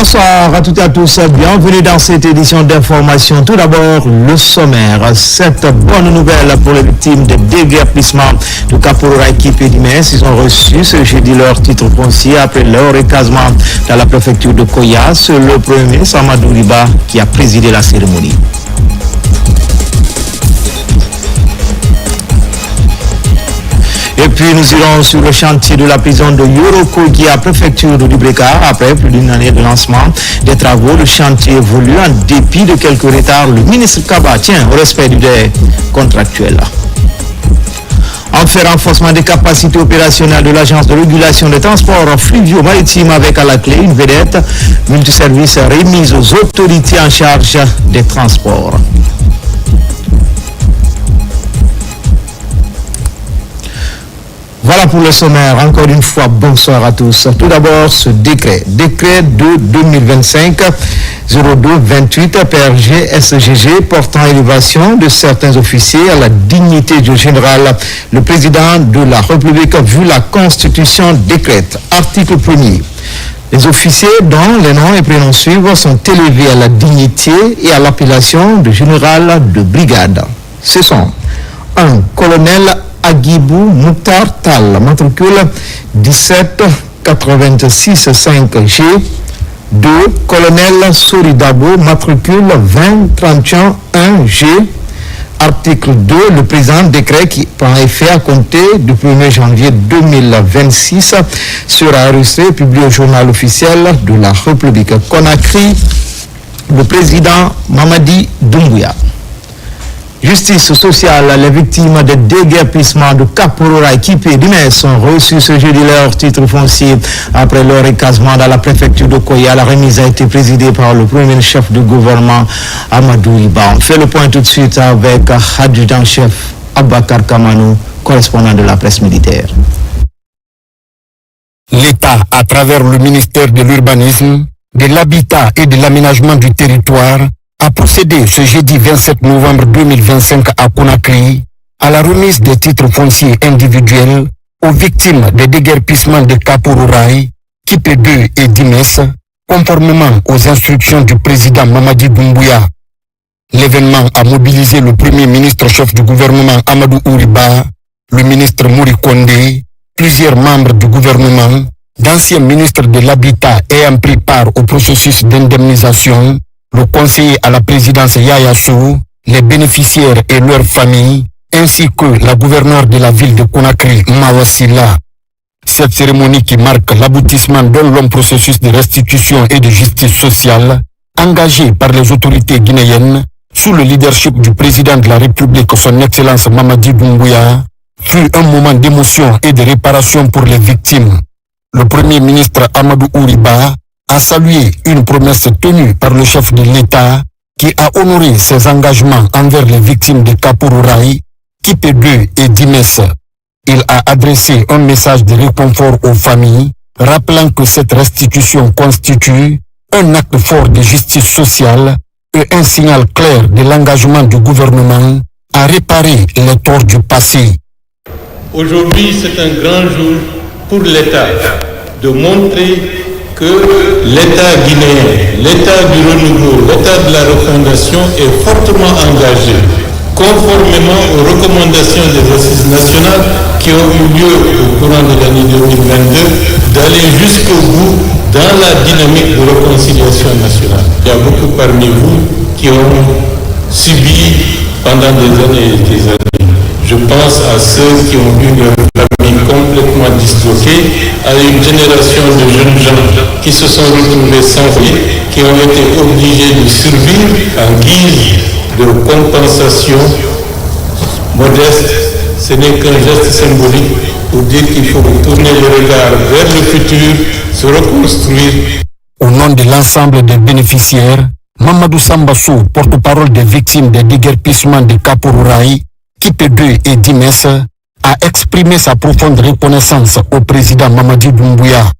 Bonsoir à toutes et à tous, bienvenue dans cette édition d'information. Tout d'abord, le sommaire. Cette bonne nouvelle pour les victimes de déguerpissement de Kaporouraï Kipé-Dimès. Ils ont reçu ce jeudi leur titre foncier après leur recasement dans la préfecture de Koya. C'est le Premier ministre Amadou Riba qui a présidé la cérémonie. Et puis nous irons sur le chantier de la prison de Yorokogi à préfecture de Dubreka. Après plus d'une année de lancement des travaux, le chantier évolue en dépit de quelques retards. Le ministre Kaba tient au respect du délai contractuel. Enfin, renforcement des capacités opérationnelles de l'Agence de régulation des transports fluvio-maritimes avec à la clé une vedette multiservice remise aux autorités en charge des transports. Voilà pour le sommaire. Encore une fois, bonsoir à tous. Tout d'abord, ce décret de 2025-02-28 PRG SGG portant élévation de certains officiers à la dignité du général. Le président de la République, vu la Constitution, décrète. Article 1er. Les officiers dont les noms et prénoms suivants sont élevés à la dignité et à l'appellation de général de brigade. Ce sont un colonel Agibou Mouktar Tal, matricule 1786-5G. 2. Colonel Soridabo, matricule 2031-1G. Article 2. Le présent décret qui prend effet à compter du 1er janvier 2026 sera enregistré et publié au journal officiel de la République. Conakry, le président Mamadi Doumbouya. Justice sociale, les victimes de déguerpissement de Kaporouraï Kipé-Dimès ont reçu ce jeudi leur titre foncier après leur recasement dans la préfecture de Koya. La remise a été présidée par le premier chef du gouvernement Amadou Riba. On fait le point tout de suite avec adjudant-chef Abakar Kamanou, correspondant de la presse militaire. L'État, à travers le ministère de l'Urbanisme, de l'Habitat et de l'Aménagement du Territoire, a procédé ce jeudi 27 novembre 2025 à Conakry à la remise des titres fonciers individuels aux victimes des déguerpissements de Kaporouraï, Kipé-2 et Dimès, conformément aux instructions du président Mamadi Doumbouya. L'événement a mobilisé le premier ministre chef du gouvernement Amadou Riba, le ministre Mouri Kondé, plusieurs membres du gouvernement, d'anciens ministres de l'Habitat ayant pris part au processus d'indemnisation, le conseiller à la présidence Yaya Sow, les bénéficiaires et leurs familles, ainsi que la gouverneure de la ville de Conakry, Mawasila. Cette cérémonie qui marque l'aboutissement d'un long processus de restitution et de justice sociale, engagé par les autorités guinéennes, sous le leadership du président de la République, son Excellence Mamadi Doumbouya, fut un moment d'émotion et de réparation pour les victimes. Le premier ministre Amadou Riba a salué une promesse tenue par le chef de l'État qui a honoré ses engagements envers les victimes de Kaporouraï, Kipé-2 et Dimès. Il a adressé un message de réconfort aux familles, rappelant que cette restitution constitue un acte fort de justice sociale et un signal clair de l'engagement du gouvernement à réparer les torts du passé. Aujourd'hui, c'est un grand jour pour l'État de montrer que l'État guinéen, l'État du renouveau, l'État de la refondation est fortement engagé, conformément aux recommandations des assises nationales qui ont eu lieu au courant de l'année 2022, d'aller jusqu'au bout dans la dynamique de réconciliation nationale. Il y a beaucoup parmi vous qui ont subi pendant des années et des années. Je pense à ceux qui ont eu leur famille complètement disloquée, à une génération de jeunes gens qui se sont retrouvés sans vie, qui ont été obligés de survivre en guise de compensation modeste. Ce n'est qu'un geste symbolique pour dire qu'il faut tourner le regard vers le futur, se reconstruire. Au nom de l'ensemble des bénéficiaires, Mamadou Sambassou, porte-parole des victimes des déguerpissements de Kaporouraï, Kipé-2 et Dimès, a exprimé sa profonde reconnaissance au président Mamadi Doumbouya.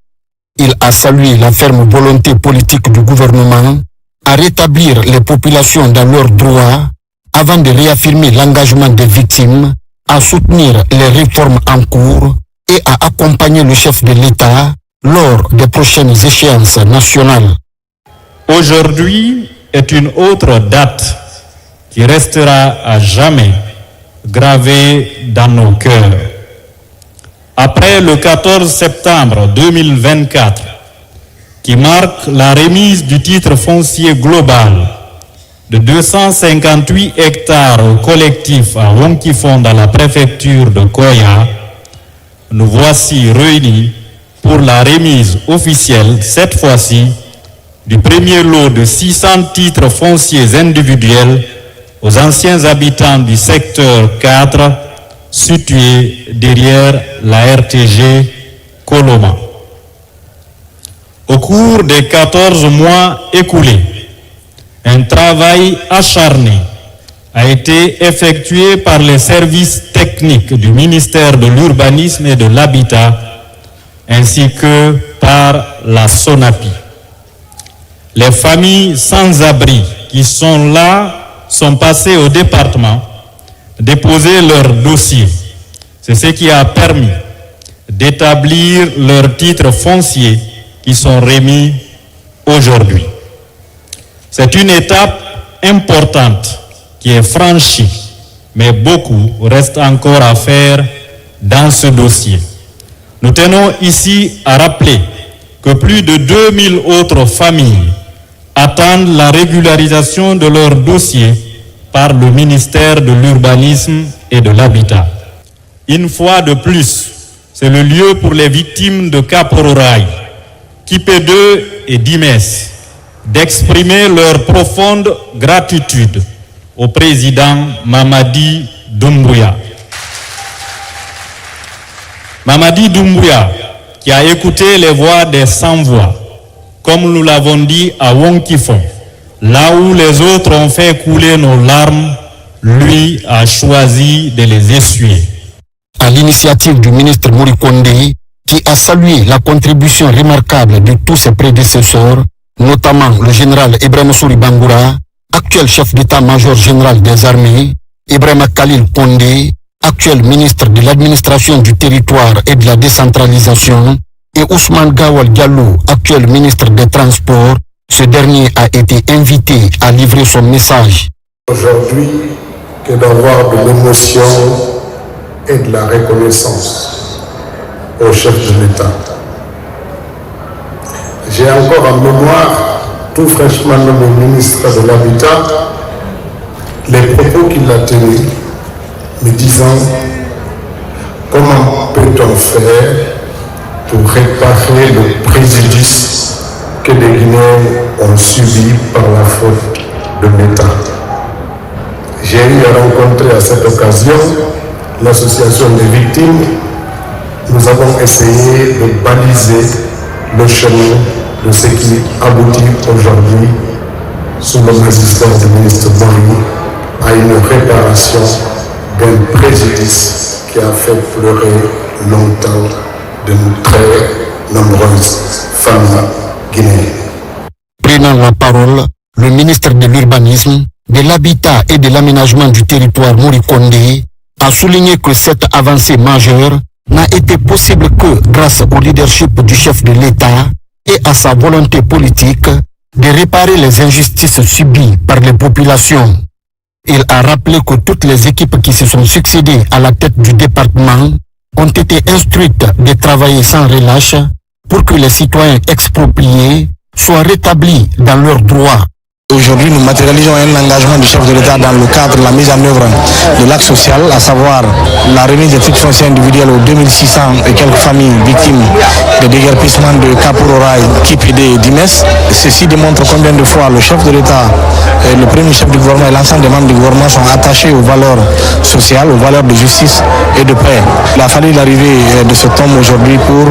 Il a salué la ferme volonté politique du gouvernement à rétablir les populations dans leurs droits avant de réaffirmer l'engagement des victimes à soutenir les réformes en cours et à accompagner le chef de l'État lors des prochaines échéances nationales. Aujourd'hui est une autre date qui restera à jamais gravée dans nos cœurs. Après le 14 septembre 2024, qui marque la remise du titre foncier global de 258 hectares au collectif à Wonkifon dans la préfecture de Koya, nous voici réunis pour la remise officielle, cette fois-ci, du premier lot de 600 titres fonciers individuels aux anciens habitants du secteur 4 situé derrière la RTG Koloma. Au cours des 14 mois écoulés, un travail acharné a été effectué par les services techniques du ministère de l'Urbanisme et de l'Habitat ainsi que par la SONAPI. Les familles sans abri qui sont là sont passées au département déposer leurs dossiers. C'est ce qui a permis d'établir leurs titres fonciers qui sont remis aujourd'hui. C'est une étape importante qui est franchie, mais beaucoup reste encore à faire dans ce dossier. Nous tenons ici à rappeler que plus de 2000 autres familles attendent la régularisation de leurs dossiers par le ministère de l'Urbanisme et de l'Habitat. Une fois de plus, c'est le lieu pour les victimes de Kapororaï, Kipé2 et Dimes d'exprimer leur profonde gratitude au président Mamadi Doumbouya. Mamadi Doumbouya, qui a écouté les voix des sans-voix, comme nous l'avons dit à Wonkifon, là où les autres ont fait couler nos larmes, lui a choisi de les essuyer. À l'initiative du ministre Mori Kondé, qui a salué la contribution remarquable de tous ses prédécesseurs, notamment le général Ibrahim Souri Bangoura, actuel chef d'état-major général des armées, Ibrahim Khalil Kondé, actuel ministre de l'administration du territoire et de la décentralisation, et Ousmane Gawal Diallo, actuel ministre des Transports. Ce dernier a été invité à livrer son message. Aujourd'hui, que d'avoir de l'émotion et de la reconnaissance au chef de l'État. J'ai encore en mémoire, tout fraîchement nommé ministre de l'Habitat, les propos qu'il a tenus, me disant comment peut-on faire pour réparer le préjudice que les Guinéens ont subi par la faute de l'État. J'ai eu à rencontrer à cette occasion l'association des victimes. Nous avons essayé de baliser le chemin de ce qui aboutit aujourd'hui, sous le magistère du ministre Mori, à une réparation d'un préjudice qui a fait pleurer longtemps de très nombreuses femmes guinéennes. Prenant la parole, le ministre de l'Urbanisme, de l'Habitat et de l'Aménagement du territoire Mori Kondé a souligné que cette avancée majeure n'a été possible que grâce au leadership du chef de l'État et à sa volonté politique de réparer les injustices subies par les populations. Il a rappelé que toutes les équipes qui se sont succédées à la tête du département ont été instruites de travailler sans relâche pour que les citoyens expropriés soient rétablis dans leurs droits. Aujourd'hui, nous matérialisons un engagement du chef de l'État dans le cadre de la mise en œuvre de l'acte social, à savoir la remise des titres fonciers individuels aux 2600 et quelques familles victimes de déguerpissement de Kapororaï, Kipé2 et Dimes. Ceci démontre combien de fois le chef de l'État, le premier chef du gouvernement et l'ensemble des membres du gouvernement sont attachés aux valeurs sociales, aux valeurs de justice et de paix. Il a fallu l'arrivée de cet homme aujourd'hui pour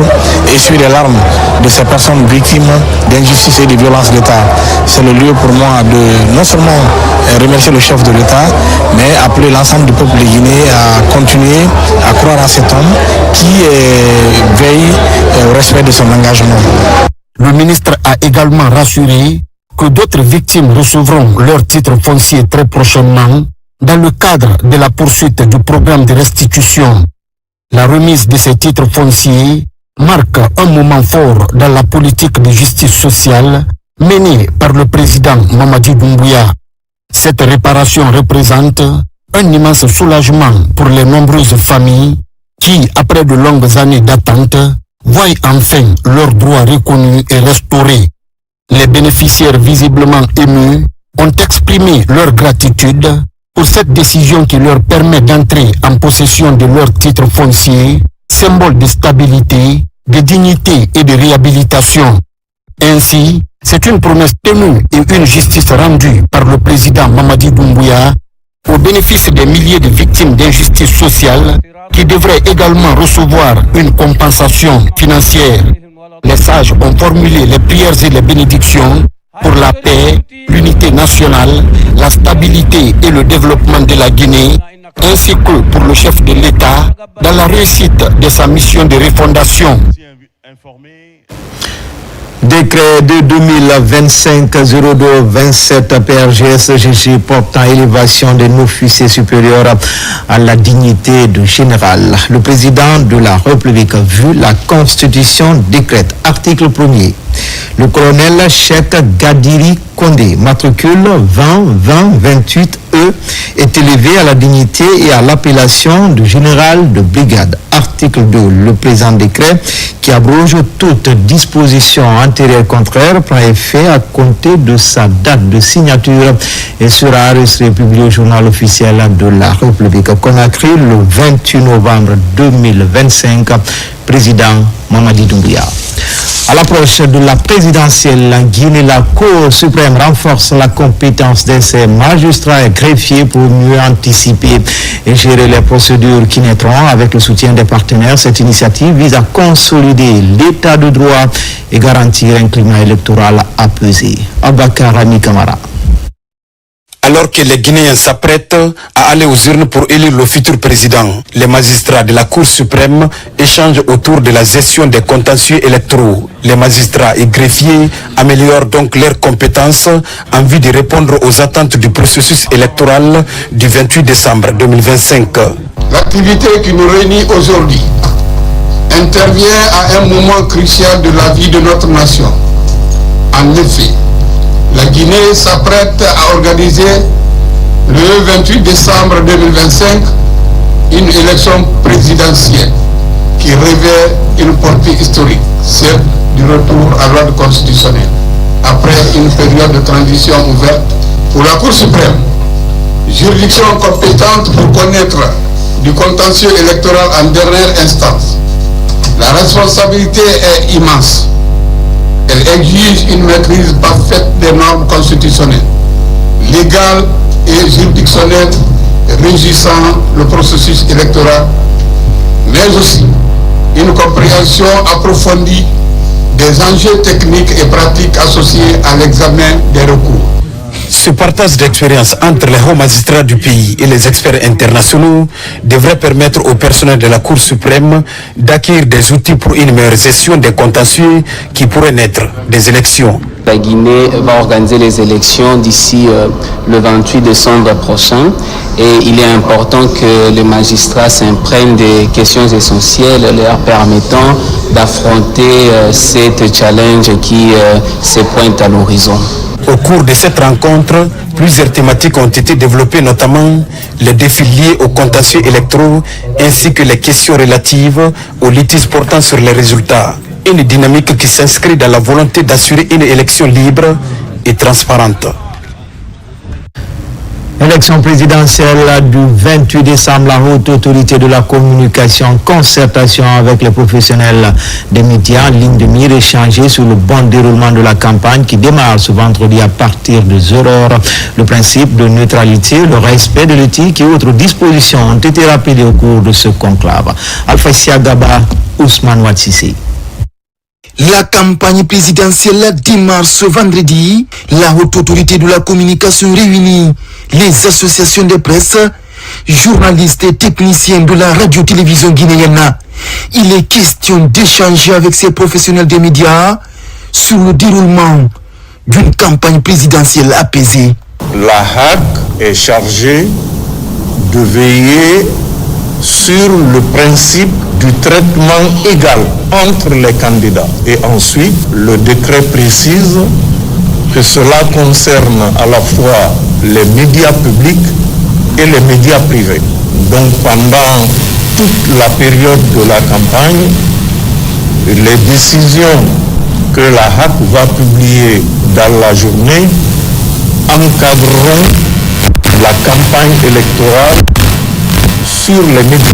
essuyer les larmes de ces personnes victimes d'injustice et de violence d'État. C'est le lieu pour moi de non seulement remercier le chef de l'État, mais appeler l'ensemble du peuple guinéen à continuer à croire en cet homme qui veille au respect de son engagement. Le ministre a également rassuré que d'autres victimes recevront leur titre foncier très prochainement dans le cadre de la poursuite du programme de restitution. La remise de ces titres fonciers marque un moment fort dans la politique de justice sociale menée par le président Mamadi Doumbouya. Cette réparation représente un immense soulagement pour les nombreuses familles qui, après de longues années d'attente, voient enfin leurs droits reconnus et restaurés. Les bénéficiaires visiblement émus ont exprimé leur gratitude pour cette décision qui leur permet d'entrer en possession de leur titre foncier, symbole de stabilité, de dignité et de réhabilitation. Ainsi, c'est une promesse tenue et une justice rendue par le président Mamadi Doumbouya au bénéfice des milliers de victimes d'injustice sociale qui devraient également recevoir une compensation financière. Les sages ont formulé les prières et les bénédictions pour la paix, l'unité nationale, la stabilité et le développement de la Guinée, ainsi que pour le chef de l'État dans la réussite de sa mission de refondation. Décret de 2025-02-27 PRGS-GG portant élévation des officiers supérieurs à la dignité de général. Le président de la République, vu la Constitution, décrète, article 1er. Le colonel Cheikh Gadiri Kondé, matricule 20-20-28E, est élevé à la dignité et à l'appellation de général de brigade. Article 2. Le présent décret, qui abroge toute disposition antérieure contraire, prend effet à compter de sa date de signature et sera publié au journal officiel de la République. Conakry le 28 novembre 2025. Président Mamadi Doumbouya. À l'approche de la présidentielle en Guinée, la Cour suprême renforce la compétence de ses magistrats et greffiers pour mieux anticiper et gérer les procédures qui naîtront avec le soutien des partenaires. Cette initiative vise à consolider l'état de droit et garantir un climat électoral apaisé. Abakar Rami Kamara. Alors que les Guinéens s'apprêtent à aller aux urnes pour élire le futur président, les magistrats de la Cour suprême échangent autour de la gestion des contentieux électoraux. Les magistrats et greffiers améliorent donc leurs compétences en vue de répondre aux attentes du processus électoral du 28 décembre 2025. L'activité qui nous réunit aujourd'hui intervient à un moment crucial de la vie de notre nation. En effet, la Guinée s'apprête à organiser le 28 décembre 2025 une élection présidentielle qui revêt une portée historique, celle du retour à l'ordre constitutionnel. Après une période de transition ouverte pour la Cour suprême, juridiction compétente pour connaître du contentieux électoral en dernière instance, la responsabilité est immense. Elle exige une maîtrise parfaite des normes constitutionnelles, légales et juridictionnelles régissant le processus électoral, mais aussi une compréhension approfondie des enjeux techniques et pratiques associés à l'examen des recours. Ce partage d'expérience entre les hauts magistrats du pays et les experts internationaux devrait permettre au personnel de la Cour suprême d'acquérir des outils pour une meilleure gestion des contentieux qui pourraient naître des élections. La Guinée va organiser les élections d'ici le 28 décembre prochain et il est important que les magistrats s'imprègnent des questions essentielles leur permettant d'affronter cette challenge qui se pointe à l'horizon. Au cours de cette rencontre, plusieurs thématiques ont été développées, notamment les défis liés aux contentieux électoraux ainsi que les questions relatives aux litiges portant sur les résultats. Une dynamique qui s'inscrit dans la volonté d'assurer une élection libre et transparente. Élection présidentielle du 28 décembre, la haute autorité de la communication en concertation avec les professionnels des médias en ligne de mire échangés sur le bon déroulement de la campagne qui démarre ce vendredi à partir de 0h. Le principe de neutralité, le respect de l'éthique et autres dispositions ont été rappelés au cours de ce conclave. Alpha Siagaba, Ousmane Ouatsissé. La campagne présidentielle démarre ce vendredi. La haute autorité de la communication réunit les associations de presse, journalistes et techniciens de la radio-télévision guinéenne. Il est question d'échanger avec ces professionnels des médias sur le déroulement d'une campagne présidentielle apaisée. La HAC est chargée de veiller sur le principe du traitement égal entre les candidats. Et ensuite, le décret précise que cela concerne à la fois les médias publics et les médias privés. Donc pendant toute la période de la campagne, les décisions que la HAC va publier dans la journée encadreront la campagne électorale sur les médias,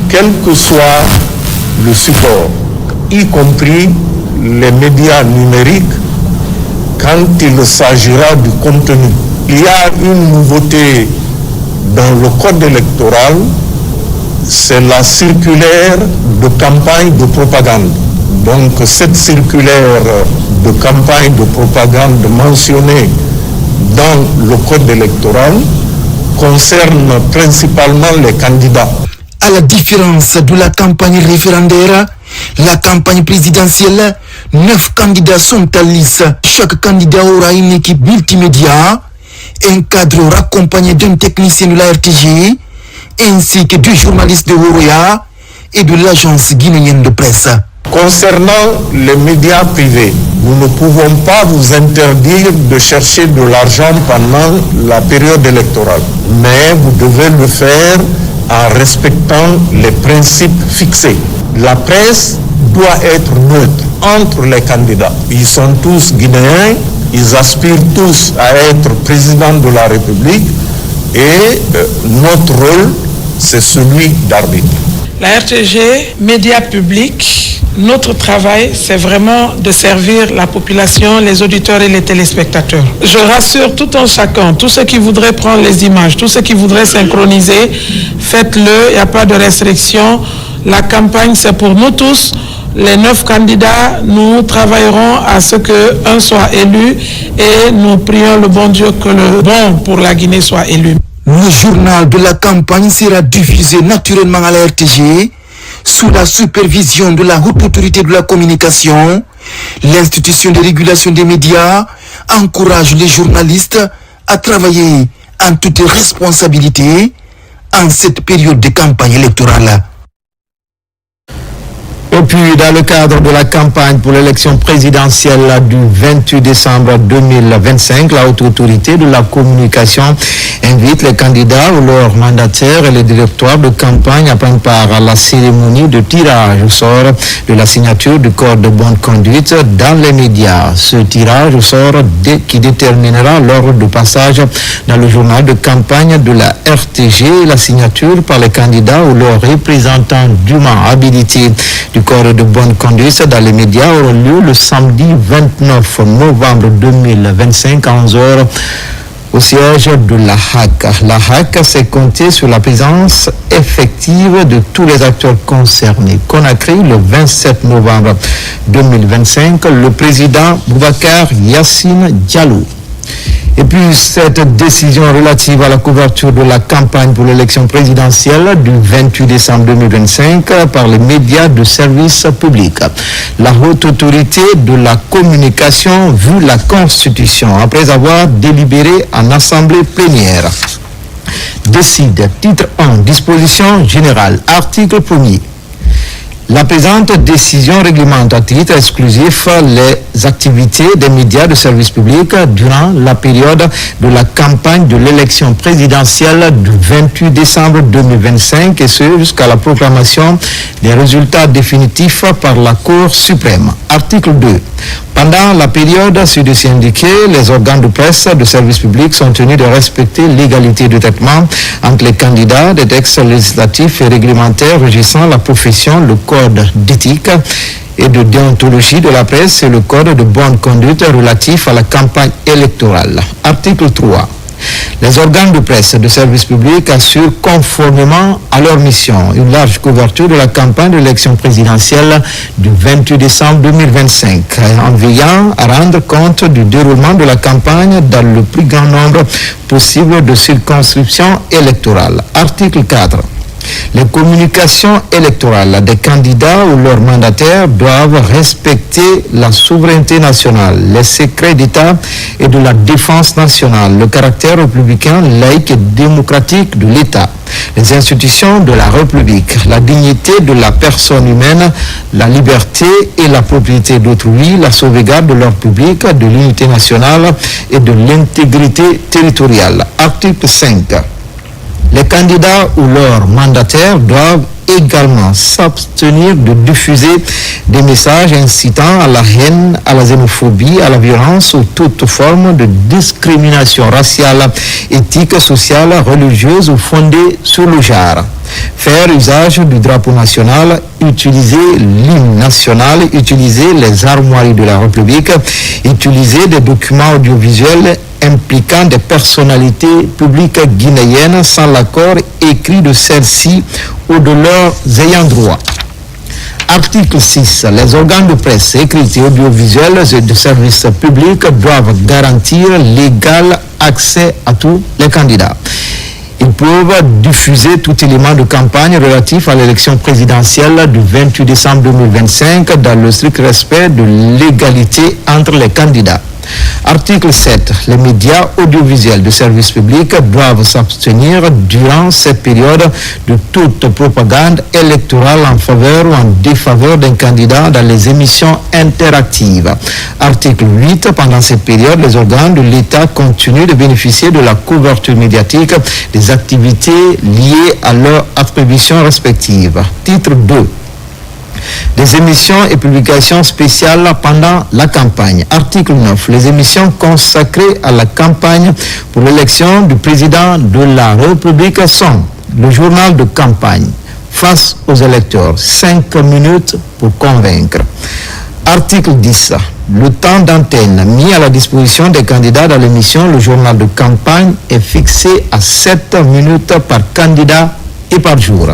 quel que soit le support, y compris les médias numériques, quand il s'agira du contenu. Il y a une nouveauté dans le code électoral, c'est la circulaire de campagne de propagande. Donc cette circulaire de campagne de propagande mentionnée dans le code électoral concerne principalement les candidats. À la différence de la campagne référendaire, la campagne présidentielle, 9 candidats sont à liste. Chaque candidat aura une équipe multimédia, un cadre accompagné d'un technicien de la RTG, ainsi que 2 journalistes de Horoya et de l'agence guinéenne de presse. Concernant les médias privés, nous ne pouvons pas vous interdire de chercher de l'argent pendant la période électorale, mais vous devez le faire en respectant les principes fixés. La presse doit être neutre entre les candidats. Ils sont tous guinéens, ils aspirent tous à être président de la République et notre rôle, c'est celui d'arbitre. La RTG, médias publics, notre travail, c'est vraiment de servir la population, les auditeurs et les téléspectateurs. Je rassure tout un chacun, tous ceux qui voudraient prendre les images, tous ceux qui voudraient synchroniser, faites-le, il n'y a pas de restriction. La campagne, c'est pour nous tous. Les 9 candidats, nous travaillerons à ce qu'un soit élu et nous prions le bon Dieu que le bon pour la Guinée soit élu. Le journal de la campagne sera diffusé naturellement à la RTG sous la supervision de la Haute Autorité de la Communication. L'institution de régulation des médias encourage les journalistes à travailler en toute responsabilité en cette période de campagne électorale. Et puis, dans le cadre de la campagne pour l'élection présidentielle du 28 décembre 2025, la Haute Autorité de la Communication invite les candidats ou leurs mandataires et les directoires de campagne à prendre part à la cérémonie de tirage au sort de la signature du code de bonne conduite dans les médias. Ce tirage au sort qui déterminera l'ordre de passage dans le journal de campagne de la RTG, la signature par les candidats ou leurs représentants dûment habilités du code de bonne conduite dans les médias aura lieu le samedi 29 novembre 2025 à 11h au siège de la HAC. La HAC s'est comptée sur la présence effective de tous les acteurs concernés. Conakry, le 27 novembre 2025, le président Boubacar Yassine Diallo. Et puis cette décision relative à la couverture de la campagne pour l'élection présidentielle du 28 décembre 2025 par les médias de service public. La Haute Autorité de la Communication, vu la Constitution, après avoir délibéré en assemblée plénière, décide, titre 1, disposition générale, article 1er. La présente décision réglemente à titre exclusif les activités des médias de service public durant la période de la campagne de l'élection présidentielle du 28 décembre 2025 et ce jusqu'à la proclamation des résultats définitifs par la Cour suprême. Article 2. Pendant la période ci-dessus indiquée, les organes de presse de service public sont tenus de respecter l'égalité de traitement entre les candidats des textes législatifs et réglementaires régissant la profession, le code d'éthique et de déontologie de la presse et le code de bonne conduite relatif à la campagne électorale. Article 3. Les organes de presse de service public assurent conformément à leur mission une large couverture de la campagne de l'élection présidentielle du 28 décembre 2025 en veillant à rendre compte du déroulement de la campagne dans le plus grand nombre possible de circonscriptions électorales. Article 4. Les communications électorales des candidats ou leurs mandataires doivent respecter la souveraineté nationale, les secrets d'État et de la défense nationale, le caractère républicain, laïque et démocratique de l'État, les institutions de la République, la dignité de la personne humaine, la liberté et la propriété d'autrui, la sauvegarde de l'ordre public, de l'unité nationale et de l'intégrité territoriale. Article 5. Les candidats ou leurs mandataires doivent également s'abstenir de diffuser des messages incitant à la haine, à la xénophobie, à la violence ou toute forme de discrimination raciale, éthique, sociale, religieuse ou fondée sur le genre. Faire usage du drapeau national, utiliser l'hymne national, utiliser les armoiries de la République, utiliser des documents audiovisuels impliquant des personnalités publiques guinéennes sans l'accord écrit de celles-ci ou de leurs ayants droit. Article 6. Les organes de presse écrits et audiovisuels et de services publics doivent garantir l'égal accès à tous les candidats. Ils peuvent diffuser tout élément de campagne relatif à l'élection présidentielle du 28 décembre 2025 dans le strict respect de l'égalité entre les candidats. Article 7. Les médias audiovisuels de service public doivent s'abstenir durant cette période de toute propagande électorale en faveur ou en défaveur d'un candidat dans les émissions interactives. Article 8. Pendant cette période, les organes de l'État continuent de bénéficier de la couverture médiatique des activités liées à leurs attributions respectives. Titre 2. Des émissions et publications spéciales pendant la campagne. Article 9. Les émissions consacrées à la campagne pour l'élection du président de la République sont le journal de campagne, Face aux électeurs, 5 minutes pour convaincre. Article 10. Le temps d'antenne mis à la disposition des candidats dans l'émission, le journal de campagne, est fixé à 7 minutes par candidat et par jour.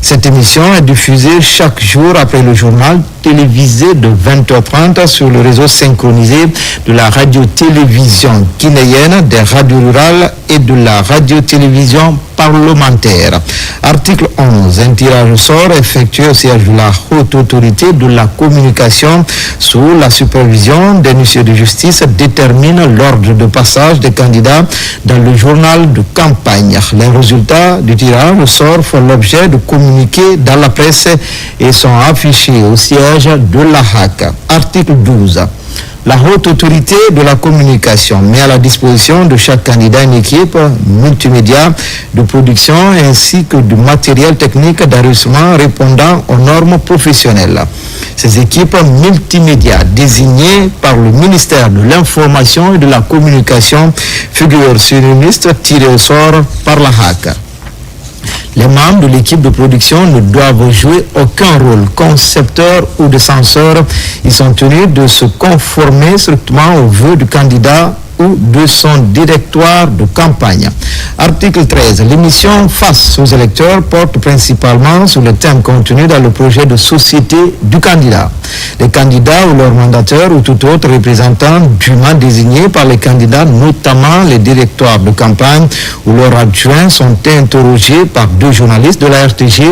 Cette émission est diffusée chaque jour après le journal télévisé de 20h30 sur le réseau synchronisé de la radio-télévision guinéenne, des radios rurales et de la radio-télévision parlementaire. Article 11. Un tirage au sort effectué au siège de la Haute Autorité de la Communication sous la supervision des huissiers de justice détermine l'ordre de passage des candidats dans le journal de campagne. Les résultats du tirage au sort font l'objet de communiqués dans la presse et sont affichés au siège de la HAC. Article 12. La Haute Autorité de la Communication met à la disposition de chaque candidat une équipe multimédia de production ainsi que du matériel technique d'enregistrement répondant aux normes professionnelles. Ces équipes multimédia désignées par le ministère de l'Information et de la Communication figurent sur une liste tirée au sort par la HAC. Les membres de l'équipe de production ne doivent jouer aucun rôle concepteur ou de censeur. Ils sont tenus de se conformer strictement aux vœux du candidat ou de son directoire de campagne. Article 13. L'émission Face aux électeurs porte principalement sur le thème contenu dans le projet de société du candidat. Les candidats ou leurs mandataires ou tout autre représentant dûment désignés par les candidats, notamment les directoires de campagne ou leurs adjoints, sont interrogés par 2 journalistes de la RTG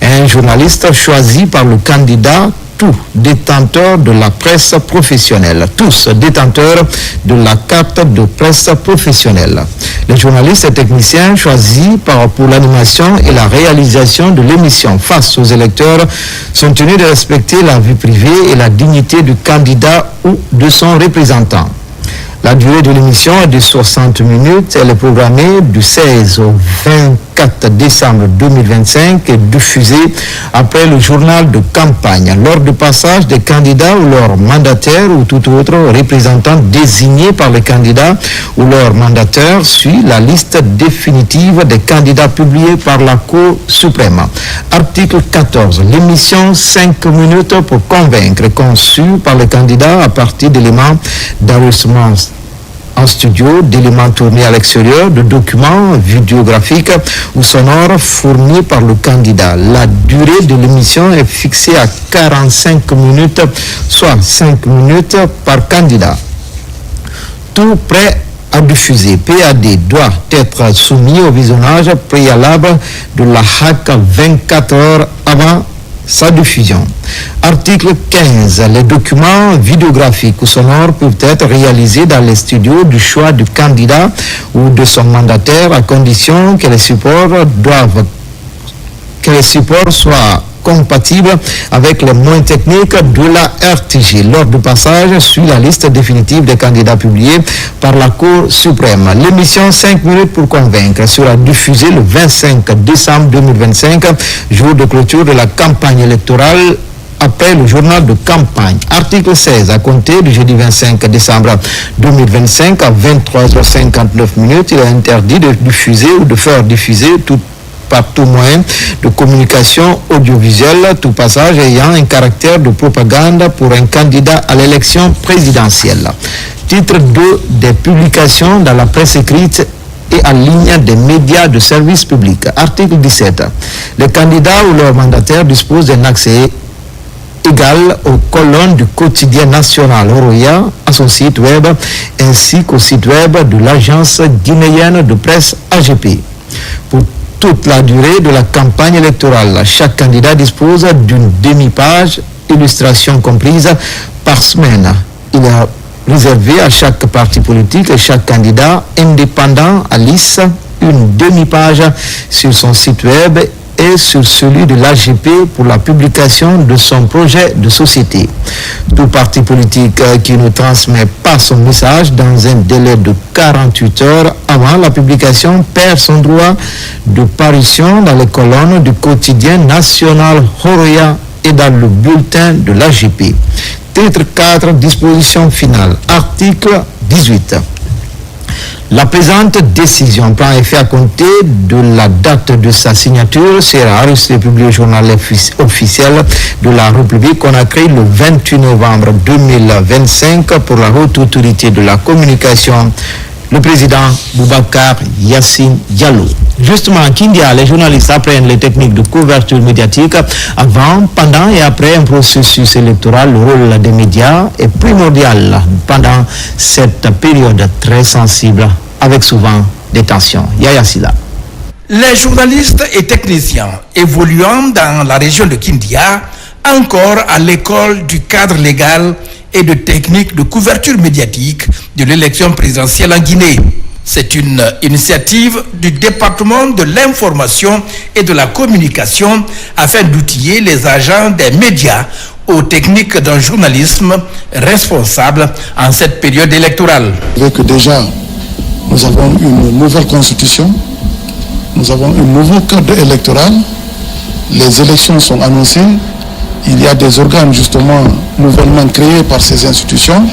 et un journaliste choisi par le candidat, tous détenteurs de la presse professionnelle, tous détenteurs de la carte de presse professionnelle. Les journalistes et techniciens choisis pour l'animation et la réalisation de l'émission Face aux électeurs sont tenus de respecter la vie privée et la dignité du candidat ou de son représentant. La durée de l'émission est de 60 minutes. Elle est programmée du 16 au 24 décembre 2025 et diffusée après le journal de campagne. Lors du passage des candidats ou leurs mandataires ou tout autre représentant désigné par les candidats ou leurs mandataires suit la liste définitive des candidats publiée par la Cour suprême. Article 14. L'émission 5 minutes pour convaincre est conçue par les candidats à partir d'éléments d'enregistrement en studio, d'éléments tournés à l'extérieur, de documents vidéographiques ou sonores fournis par le candidat. La durée de l'émission est fixée à 45 minutes, soit 5 minutes par candidat. Tout prêt à diffuser. PAD doit être soumis au visionnage préalable de la HAC 24 heures avant sa diffusion. Article 15. Les documents vidéographiques ou sonores peuvent être réalisés dans les studios du choix du candidat ou de son mandataire à condition que les supports soient compatibles avec les moyens techniques de la RTG lors du passage sur la liste définitive des candidats publiés par la Cour suprême. L'émission 5 minutes pour convaincre sera diffusée le 25 décembre 2025, jour de clôture de la campagne électorale après le journal de campagne. Article 16. À compter du jeudi 25 décembre 2025 à 23h59, il est interdit de diffuser ou de faire diffuser par tout moyen de communication audiovisuelle, tout passage ayant un caractère de propagande pour un candidat à l'élection présidentielle. Titre 2 des publications dans la presse écrite et en ligne des médias de service public. Article 17. Les candidats ou leurs mandataires disposent d'un accès égal aux colonnes du quotidien national Horoya, à son site web, ainsi qu'au site web de l'agence guinéenne de presse AGP. Pour toute la durée de la campagne électorale, chaque candidat dispose d'une demi-page, illustration comprise, par semaine. Il est réservé à chaque parti politique et chaque candidat indépendant à liste une demi-page sur son site web et sur celui de l'AGP pour la publication de son projet de société. Tout parti politique qui ne transmet pas son message dans un délai de 48 heures avant la publication perd son droit de parution dans les colonnes du quotidien national Horoya et dans le bulletin de l'AGP. Titre 4, disposition finale. Article 18. La présente décision prend effet à compter de la date de sa signature, sera reçue et publiée au journal officiel de la République Conakry le 28 novembre 2025 pour la haute autorité de la communication, le président Boubacar Yassine Diallo. Justement, à Kindia, les journalistes apprennent les techniques de couverture médiatique avant, pendant et après un processus électoral. Le rôle des médias est primordial pendant cette période très sensible, avec souvent des tensions. Yaya Sida. Les journalistes et techniciens évoluant dans la région de Kindia, encore à l'école du cadre légal et de techniques de couverture médiatique de l'élection présidentielle en Guinée. C'est une initiative du département de l'information et de la communication afin d'outiller les agents des médias aux techniques d'un journalisme responsable en cette période électorale. Que déjà, nous avons une nouvelle constitution, nous avons un nouveau code électoral, les élections sont annoncées, il y a des organes justement nouvellement créés par ces institutions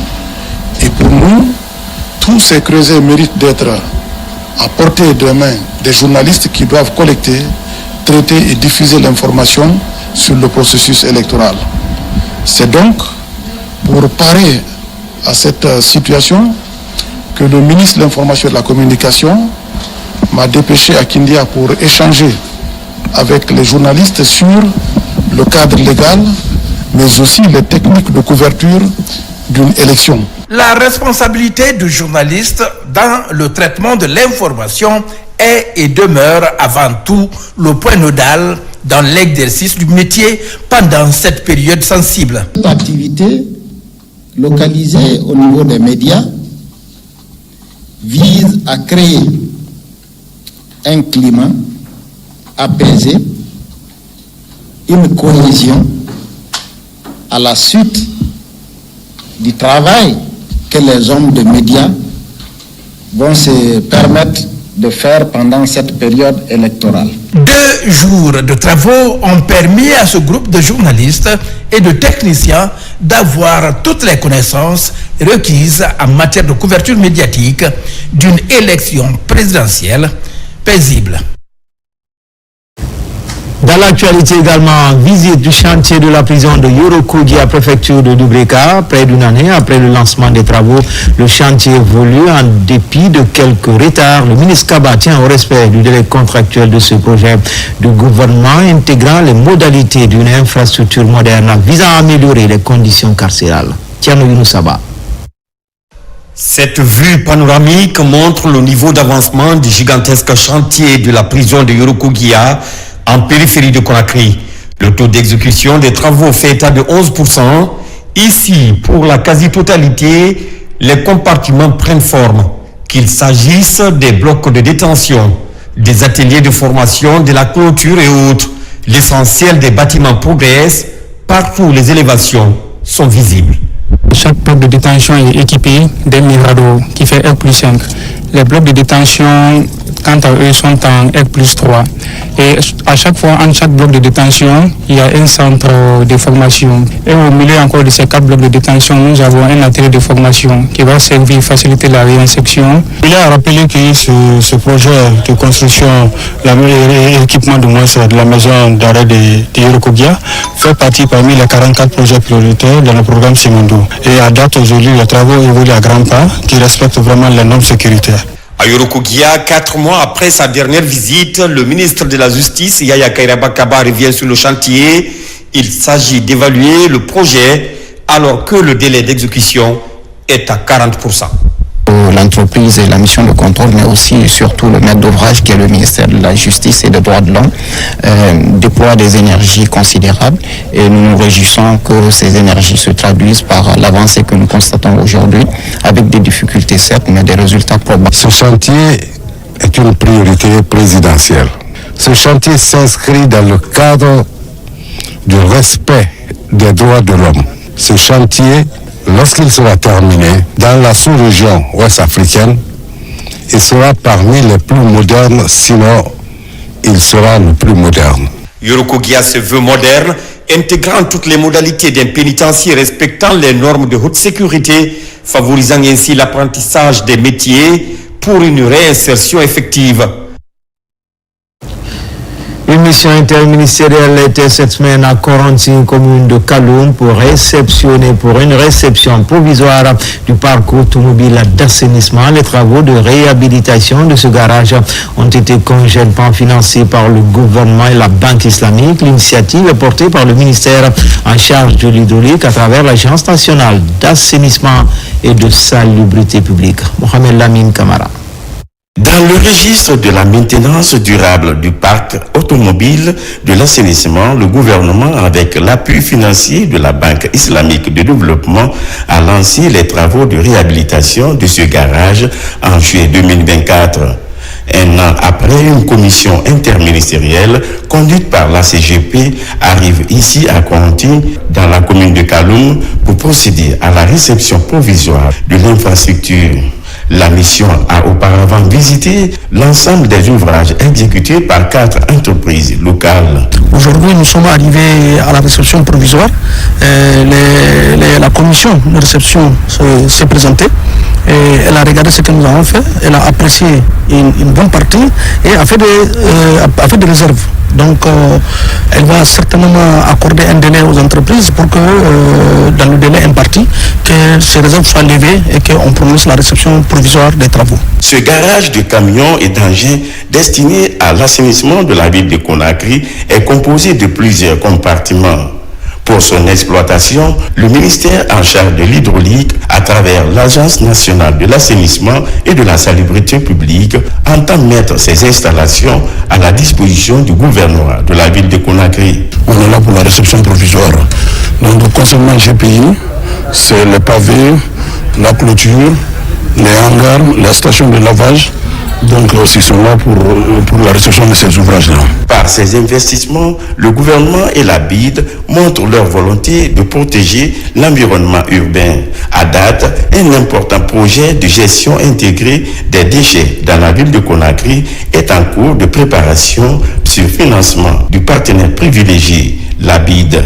et pour nous, tous ces creusets méritent d'être à portée de main des journalistes qui doivent collecter, traiter et diffuser l'information sur le processus électoral. C'est donc pour parer à cette situation que le ministre de l'Information et de la Communication m'a dépêché à Kindia pour échanger avec les journalistes sur le cadre légal, mais aussi les techniques de couverture d'une élection. La responsabilité du journaliste dans le traitement de l'information est et demeure avant tout le point nodal dans l'exercice du métier pendant cette période sensible. Cette activité localisée au niveau des médias vise à créer un climat apaisé, une cohésion à la suite du travail que les hommes de médias vont se permettre de faire pendant cette période électorale. 2 jours de travaux ont permis à ce groupe de journalistes et de techniciens d'avoir toutes les connaissances requises en matière de couverture médiatique d'une élection présidentielle paisible. Dans l'actualité également, visite du chantier de la prison de Yorokogi à préfecture de Dubreka. Près d'une année après le lancement des travaux, le chantier évolue en dépit de quelques retards. Le ministre Kaba tient au respect du délai contractuel de ce projet du gouvernement intégrant les modalités d'une infrastructure moderne visant à améliorer les conditions carcérales. Tiano Younoussaba. Cette vue panoramique montre le niveau d'avancement du gigantesque chantier de la prison de Yorokoguia en périphérie de Conakry. Le taux d'exécution des travaux fait état de 11%. Ici, pour la quasi-totalité, les compartiments prennent forme, qu'il s'agisse des blocs de détention, des ateliers de formation, de la clôture et autres. L'essentiel des bâtiments progresse, partout les élévations sont visibles. Chaque bloc de détention est équipé d'un Mirado qui fait R+5. Les blocs de détention, quant à eux, sont en R+3. Et à chaque fois, en chaque bloc de détention, il y a un centre de formation. Et au milieu encore de ces 4 blocs de détention, nous avons un atelier de formation qui va servir à faciliter la réinsertion. Il a rappelé que ce projet de construction, l'équipement de la maison d'arrêt de Yorokoguia fait partie parmi les 44 projets prioritaires dans le programme Simondo. Et à date aujourd'hui, les travaux évoluent à grands pas qui respectent vraiment les normes sécuritaires. À Yorokoguia, 4 mois après sa dernière visite, le ministre de la Justice, Yaya Kairaba Kaba, revient sur le chantier. Il s'agit d'évaluer le projet alors que le délai d'exécution est à 40%. L'entreprise et la mission de contrôle, mais aussi et surtout le maître d'ouvrage qui est le ministère de la Justice et des Droits de l'Homme, déploie des énergies considérables et nous nous réjouissons que ces énergies se traduisent par l'avancée que nous constatons aujourd'hui, avec des difficultés certes, mais des résultats probables. Ce chantier est une priorité présidentielle. Ce chantier s'inscrit dans le cadre du respect des droits de l'homme. Ce chantier, lorsqu'il sera terminé, dans la sous-région ouest-africaine, il sera parmi les plus modernes, sinon il sera le plus moderne. Yorokoguia se veut moderne, intégrant toutes les modalités d'un pénitencier respectant les normes de haute sécurité, favorisant ainsi l'apprentissage des métiers pour une réinsertion effective. Une mission interministérielle était cette semaine à Corentine, commune de Kaloum, pour une réception provisoire du parc automobile d'assainissement. Les travaux de réhabilitation de ce garage ont été conjointement financés par le gouvernement et la Banque islamique. L'initiative est portée par le ministère en charge de l'hydraulique à travers l'Agence nationale d'assainissement et de salubrité publique. Mohamed Lamine Kamara. Dans le registre de la maintenance durable du parc automobile de l'assainissement, le gouvernement, avec l'appui financier de la Banque islamique de développement, a lancé les travaux de réhabilitation de ce garage en juillet 2024. Un an après, une commission interministérielle conduite par la CGP arrive ici à Corentine, dans la commune de Kaloum, pour procéder à la réception provisoire de l'infrastructure. La mission a auparavant visité l'ensemble des ouvrages exécutés par 4 entreprises locales. Aujourd'hui, nous sommes arrivés à la réception provisoire. La commission de réception s'est présentée. Et elle a regardé ce que nous avons fait. Elle a apprécié une bonne partie et a fait des réserves. Donc, elle va certainement accorder un délai aux entreprises pour que, dans le délai imparti, que ces réserves soient levées et qu'on prononce la réception provisoire des travaux. Ce garage de camions et d'engins destiné à l'assainissement de la ville de Conakry est composé de plusieurs compartiments. Pour son exploitation, le ministère en charge de l'hydraulique, à travers l'Agence nationale de l'assainissement et de la salubrité publique, entend mettre ces installations à la disposition du gouvernement de la ville de Conakry. On est là pour la réception provisoire. Donc, concernant GPI, c'est les pavés, la clôture, les hangars, la station de lavage. Donc, ils sont là pour la réception de ces ouvrages-là. Par ces investissements, le gouvernement et la BID montrent leur volonté de protéger l'environnement urbain. À date, un important projet de gestion intégrée des déchets dans la ville de Conakry est en cours de préparation sur financement du partenaire privilégié, la BID.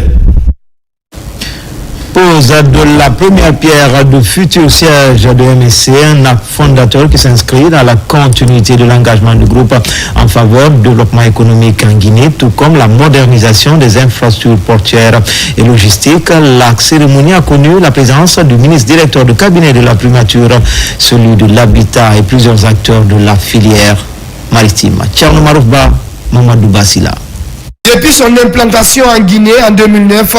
Pose de la première pierre du futur siège de MSC, un acte fondateur qui s'inscrit dans la continuité de l'engagement du groupe en faveur du développement économique en Guinée, tout comme la modernisation des infrastructures portuaires et logistiques. La cérémonie a connu la présence du ministre directeur de cabinet de la primature, celui de l'habitat et plusieurs acteurs de la filière maritime. Tcherno Maroufba, Mamadou Bassila. Depuis son implantation en Guinée en 2009,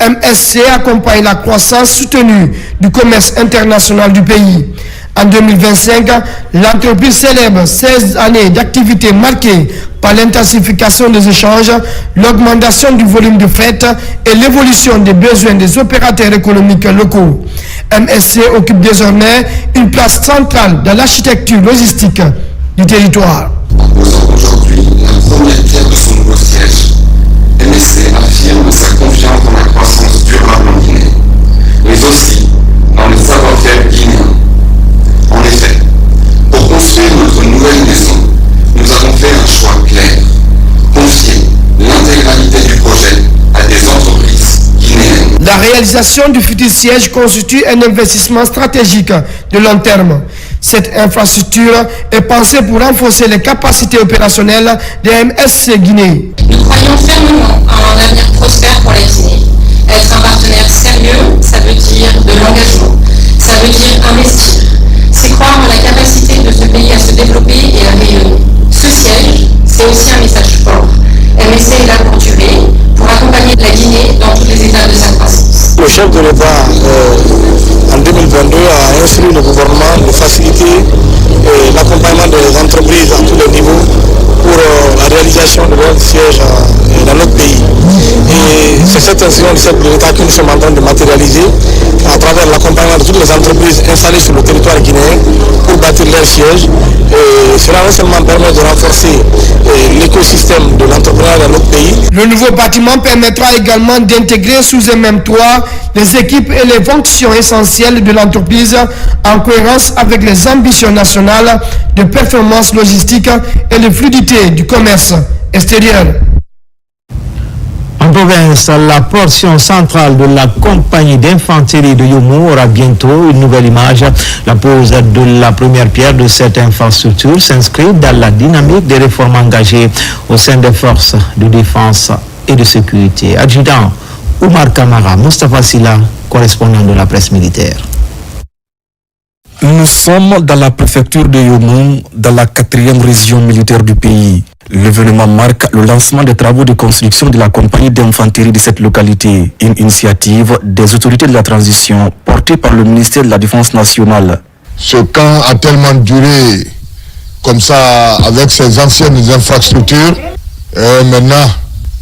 MSC accompagne la croissance soutenue du commerce international du pays. En 2025, l'entreprise célèbre 16 années d'activité marquées par l'intensification des échanges, l'augmentation du volume de fret et l'évolution des besoins des opérateurs économiques locaux. MSC occupe désormais une place centrale dans l'architecture logistique du territoire. Aujourd'hui, la première pierre de son nouveau siège, MSC affirme sa confiance dans la croissance durable en Guinée, mais aussi dans le savoir-faire guinéen. En effet, pour construire notre nouvelle maison, nous avons fait un choix clair, confier l'intégralité du projet à des entreprises guinéennes. La réalisation du futur siège constitue un investissement stratégique de long terme. Cette infrastructure est pensée pour renforcer les capacités opérationnelles des MSC Guinée. Nous croyons fermement en un avenir prospère pour la Guinée. Être un partenaire sérieux, ça veut dire de l'engagement, ça veut dire investir. C'est croire en la capacité de ce pays à se développer et à rayonner. Ce siège, c'est aussi un message fort. MSC est là pour durer, pour accompagner la Guinée dans tous les étapes de sa croissance. Le chef de l'État, en 2022, a instruit le gouvernement de faciliter l'accompagnement des entreprises à tous les niveaux pour la réalisation de leur siège dans notre pays. Et c'est cette instruction du chef de l'État que nous sommes en train de matérialiser à travers l'accompagnement de toutes les entreprises installées sur le territoire guinéen pour bâtir leur siège. Et cela non seulement permet de renforcer l'écosystème de l'entrepreneuriat dans notre pays. Le nouveau bâtiment permettra également d'intégrer sous un même toit les équipes et les fonctions essentielles de l'entreprise en cohérence avec les ambitions nationales de performance logistique et de fluidité du commerce extérieur. En province, la portion centrale de la compagnie d'infanterie de Yomo aura bientôt une nouvelle image. La pose de la première pierre de cette infrastructure s'inscrit dans la dynamique des réformes engagées au sein des forces de défense et de sécurité. Adjudant Oumar Kamara, Mustafa Silla, correspondant de la presse militaire. Nous sommes dans la préfecture de Yomo, dans la 4e région militaire du pays. L'événement marque le lancement des travaux de construction de la compagnie d'infanterie de cette localité, une initiative des autorités de la transition portée par le ministère de la Défense nationale. Ce camp a tellement duré comme ça avec ses anciennes infrastructures. Et maintenant,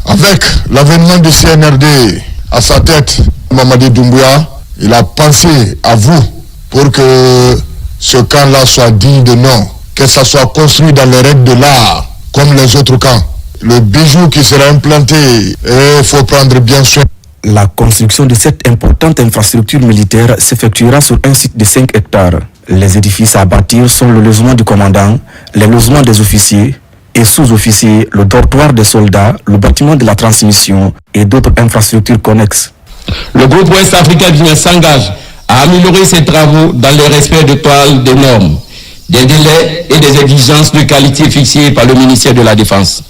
avec l'avènement du CNRD à sa tête, Mamadi Doumbouya, il a pensé à vous pour que ce camp-là soit digne de nom, que ça soit construit dans les règles de l'art, comme les autres camps. Le bijou qui sera implanté, il faut prendre bien soin. La construction de cette importante infrastructure militaire s'effectuera sur un site de 5 hectares. Les édifices à bâtir sont le logement du commandant, les logements des officiers et sous-officiers, le dortoir des soldats, le bâtiment de la transmission et d'autres infrastructures connexes. Le groupe Ouest Africa Guinée s'engage à améliorer ses travaux dans le respect de toiles des normes, des délais et des exigences de qualité fixées par le ministère de la Défense.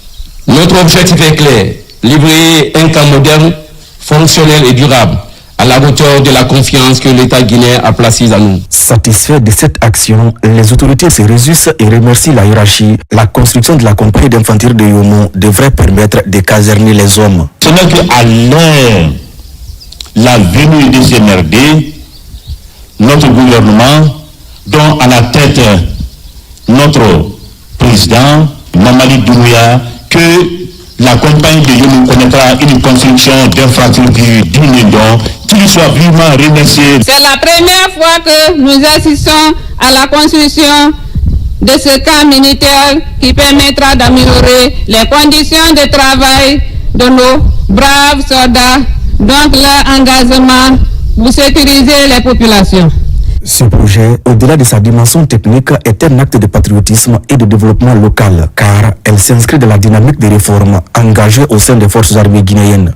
Notre objectif est clair, livrer un camp moderne, fonctionnel et durable, à la hauteur de la confiance que l'État guinéen a placée en nous. Satisfait de cette action, les autorités se réjouissent et remercient la hiérarchie. La construction de la compagnie d'infanterie de Yomo devrait permettre de caserner les hommes. Ce n'est qu'à l'heure la venue des CNRD, notre gouvernement, dont à la tête notre président, Mamadi Doumbouya, que la compagnie de Yomo connaîtra une construction d'infrastructures dignes dont qu'il soit vivement remercié. C'est la première fois que nous assistons à la construction de ce camp militaire qui permettra d'améliorer les conditions de travail de nos braves soldats, donc leur engagement pour sécuriser les populations. Ce projet, au-delà de sa dimension technique, est un acte de patriotisme et de développement local, car elle s'inscrit dans la dynamique des réformes engagées au sein des forces armées guinéennes.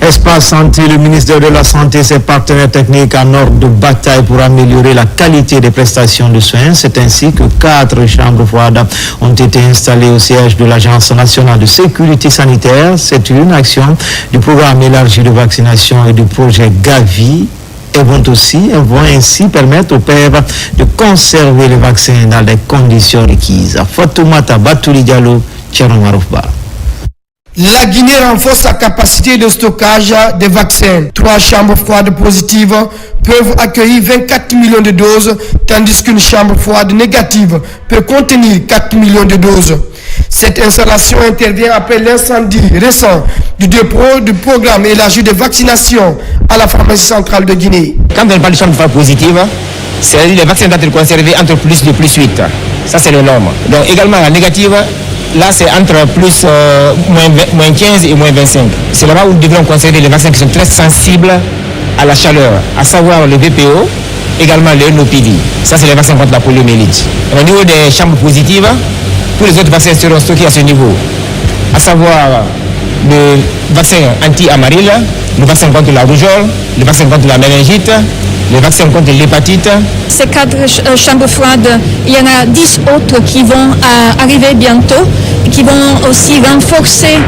Espace Santé, le ministère de la Santé et ses partenaires techniques en ordre de bataille pour améliorer la qualité des prestations de soins. C'est ainsi que 4 chambres froides ont été installées au siège de l'Agence nationale de sécurité sanitaire. C'est une action du programme élargi de vaccination et du projet Gavi. Et vont ainsi permettre aux pères de conserver les vaccins dans les conditions requises. Fatoumata Batouli Diallo, Tchano Maroufba. La Guinée renforce sa capacité de stockage des vaccins. 3 chambres froides positives peuvent accueillir 24 millions de doses, tandis qu'une chambre froide négative peut contenir 4 millions de doses. Cette installation intervient après l'incendie récent du dépôt du programme élargi de vaccination à la pharmacie centrale de Guinée. Quand on parle de chambre froide positive, c'est les vaccins doivent être conservés entre plus 2 et plus 8. Ça, c'est le norme. Donc également la négative, là, c'est entre moins 15 et moins 25. C'est là-bas où nous devrons conserver les vaccins qui sont très sensibles à la chaleur, à savoir le VPO, également le NOPD. Ça, c'est les vaccins contre la poliomyélite. Au niveau des chambres positives, tous les autres vaccins seront stockés à ce niveau, à savoir le vaccin anti-amaryle, le vaccin contre la rougeole, le vaccin contre la méningite, le vaccin contre l'hépatite. Ces 4 chambres froides, il y en a 10 autres qui vont arriver bientôt, qui vont aussi renforcer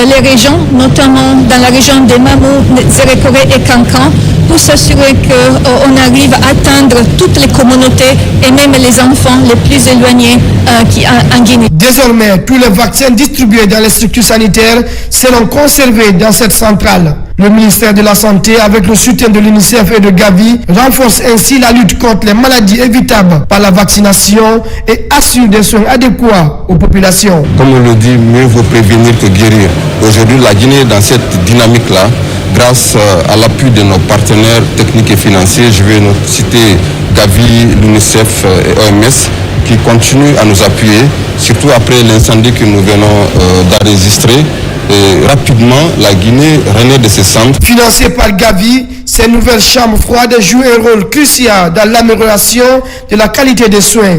les régions, notamment dans la région des Mamou, Zérékoré et Kankan, pour s'assurer qu'on arrive à atteindre toutes les communautés et même les enfants les plus éloignés en Guinée. Désormais, tous les vaccins distribués dans les structures sanitaires seront conservés dans cette centrale. Le ministère de la Santé, avec le soutien de l'UNICEF et de Gavi, renforce ainsi la lutte contre les maladies évitables par la vaccination et assure des soins adéquats aux populations. Comme on le dit, mieux vaut prévenir que guérir. Aujourd'hui, la Guinée est dans cette dynamique-là, grâce à l'appui de nos partenaires techniques et financiers. Je vais citer Gavi, l'UNICEF et OMS, qui continuent à nous appuyer, surtout après l'incendie que nous venons d'enregistrer. Et rapidement, la Guinée renaît de ses cendres. Financées par Gavi, ces nouvelles chambres froides jouent un rôle crucial dans l'amélioration de la qualité des soins.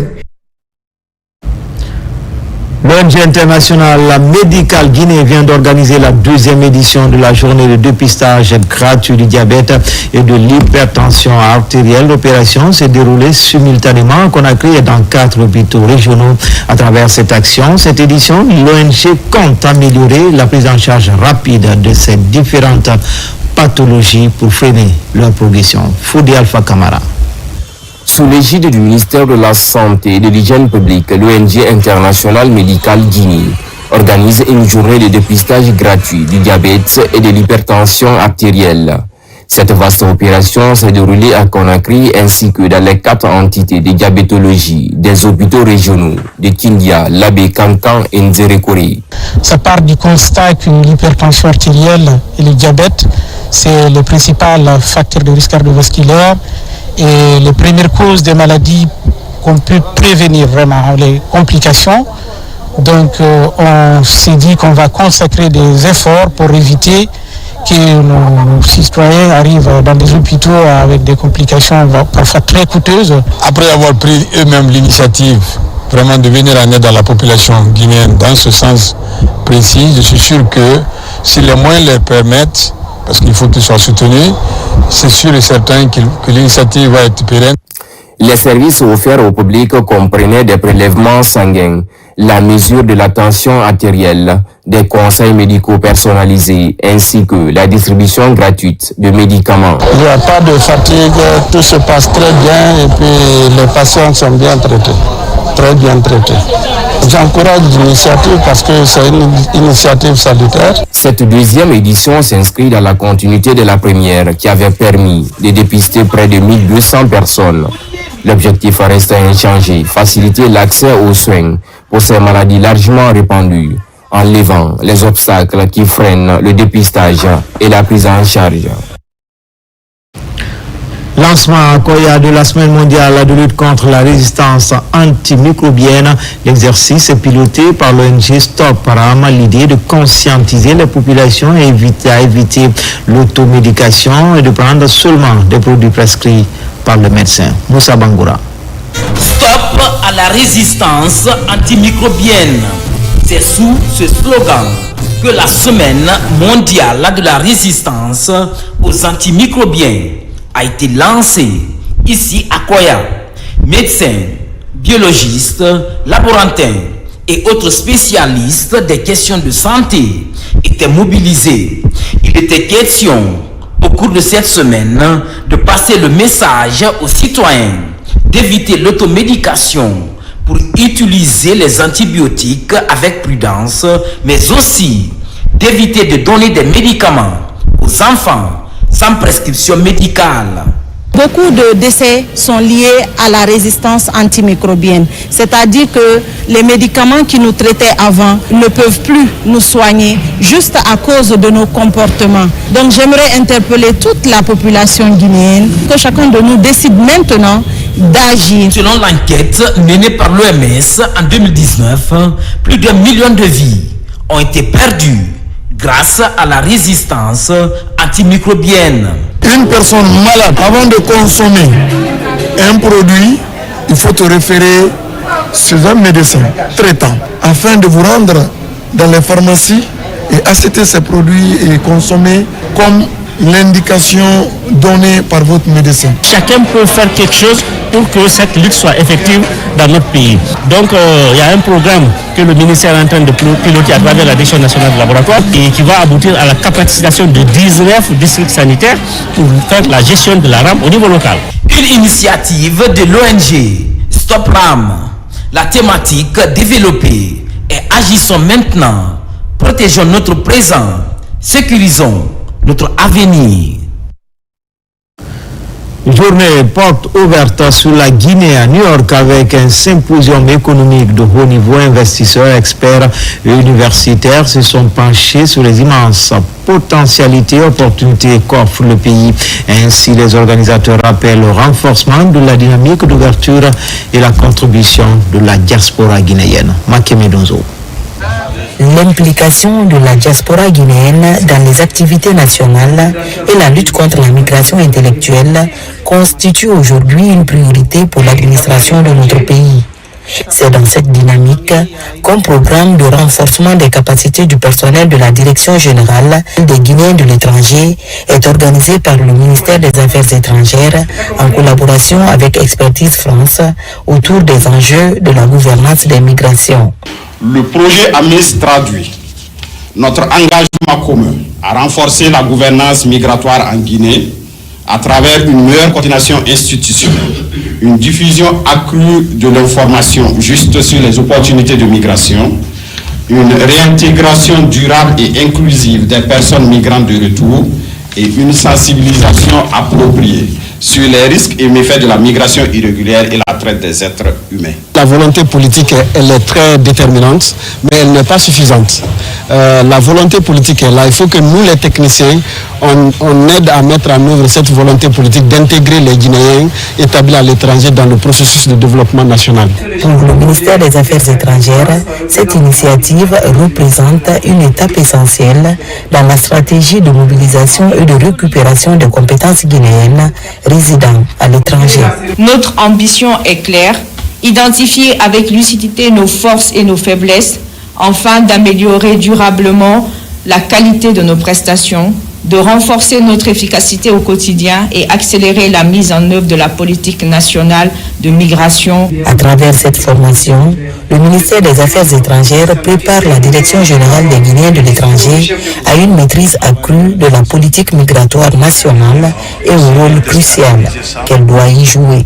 L'ONG internationale médicale Guinée vient d'organiser la 2e édition de la journée de dépistage gratuit du diabète et de l'hypertension artérielle. L'opération s'est déroulée simultanément à Conakry et dans 4 hôpitaux régionaux. À travers cette action, cette édition, l'ONG compte améliorer la prise en charge rapide de ces différentes pathologies pour freiner leur progression. Foudi Alpha Kamara. Sous l'égide du ministère de la Santé et de l'Hygiène publique, l'ONG internationale médicale Guinée organise une journée de dépistage gratuit du diabète et de l'hypertension artérielle. Cette vaste opération s'est déroulée à Conakry ainsi que dans les 4 entités de diabétologie des hôpitaux régionaux de Kindia, Labé, Kankan et Nzérékoré. Ça part du constat que l'hypertension artérielle et le diabète, c'est le principal facteur de risque cardiovasculaire et les premières causes des maladies qu'on peut prévenir vraiment, les complications. Donc on s'est dit qu'on va consacrer des efforts pour éviter que nos citoyens arrivent dans des hôpitaux avec des complications parfois très coûteuses. Après avoir pris eux-mêmes l'initiative vraiment de venir en aide à la population guinéenne dans ce sens précis, je suis sûr que si les moyens les permettent, parce qu'il faut qu'ils soient soutenus, c'est sûr et certain que l'initiative va être pérenne. Les services offerts au public comprenaient des prélèvements sanguins, la mesure de la tension artérielle, des conseils médicaux personnalisés ainsi que la distribution gratuite de médicaments. Il n'y a pas de fatigue, tout se passe très bien et puis les patients sont bien traités, très bien traités. J'encourage l'initiative parce que c'est une initiative salutaire. Cette 2e édition s'inscrit dans la continuité de la première qui avait permis de dépister près de 1200 personnes. L'objectif reste inchangé, faciliter l'accès aux soins pour ces maladies largement répandues, en levant les obstacles qui freinent le dépistage et la prise en charge. Lancement à Koya de la semaine mondiale de lutte contre la résistance antimicrobienne. L'exercice est piloté par l'ONG Stop Param. L'idée de conscientiser les populations et éviter l'automédication et de prendre seulement des produits prescrits par le médecin. Moussa Bangoura. Stop à la résistance antimicrobienne. C'est sous ce slogan que la semaine mondiale de la résistance aux antimicrobiens a été lancée ici à Koya. Médecins, biologistes, laborantins et autres spécialistes des questions de santé étaient mobilisés. Il était question au cours de cette semaine de passer le message aux citoyens d'éviter l'automédication pour utiliser les antibiotiques avec prudence, mais aussi d'éviter de donner des médicaments aux enfants sans prescription médicale. Beaucoup de décès sont liés à la résistance antimicrobienne, c'est-à-dire que les médicaments qui nous traitaient avant ne peuvent plus nous soigner juste à cause de nos comportements. Donc j'aimerais interpeller toute la population guinéenne, que chacun de nous décide maintenant d'agir. Selon l'enquête menée par l'OMS en 2019, plus d'1 million de vies ont été perdues grâce à la résistance antimicrobienne. Une personne malade, avant de consommer un produit, il faut te référer sur un médecin traitant afin de vous rendre dans les pharmacies et acheter ces produits et consommer comme l'indication donnée par votre médecin. Chacun peut faire quelque chose pour que cette lutte soit effective dans notre pays. Donc il y a un programme que le ministère est en train de piloter à travers la Direction nationale de laboratoire et qui va aboutir à la capacitation de 19 districts sanitaires pour faire la gestion de la rame au niveau local. Une initiative de l'ONG Stop Ram. La thématique développée est agissons maintenant, protégeons notre présent, sécurisons notre avenir. Journée porte ouverte sur la Guinée à New York avec un symposium économique de haut niveau. Investisseurs, experts et universitaires se sont penchés sur les immenses potentialités et opportunités qu'offre le pays. Ainsi, les organisateurs rappellent le renforcement de la dynamique d'ouverture et la contribution de la diaspora guinéenne. Makeme Donzo. L'implication de la diaspora guinéenne dans les activités nationales et la lutte contre la migration intellectuelle constitue aujourd'hui une priorité pour l'administration de notre pays. C'est dans cette dynamique qu'un programme de renforcement des capacités du personnel de la Direction générale des Guinéens de l'étranger est organisé par le ministère des Affaires étrangères en collaboration avec Expertise France autour des enjeux de la gouvernance des migrations. Le projet AMIS traduit notre engagement commun à renforcer la gouvernance migratoire en Guinée à travers une meilleure coordination institutionnelle, une diffusion accrue de l'information juste sur les opportunités de migration, une réintégration durable et inclusive des personnes migrantes de retour et une sensibilisation appropriée sur les risques et méfaits de la migration irrégulière et la traite des êtres humains. La volonté politique, elle est très déterminante, mais elle n'est pas suffisante. La volonté politique est là. Il faut que nous, les techniciens, on aide à mettre en œuvre cette volonté politique d'intégrer les Guinéens établis à l'étranger dans le processus de développement national. Pour le ministère des Affaires étrangères, cette initiative représente une étape essentielle dans la stratégie de mobilisation et de récupération des compétences guinéennes résidant à l'étranger. Notre ambition est claire, identifier avec lucidité nos forces et nos faiblesses, afin d'améliorer durablement la qualité de nos prestations, de renforcer notre efficacité au quotidien et accélérer la mise en œuvre de la politique nationale de migration. À travers cette formation, le ministère des Affaires étrangères prépare la Direction générale des Guinéens de l'étranger à une maîtrise accrue de la politique migratoire nationale et au rôle crucial qu'elle doit y jouer.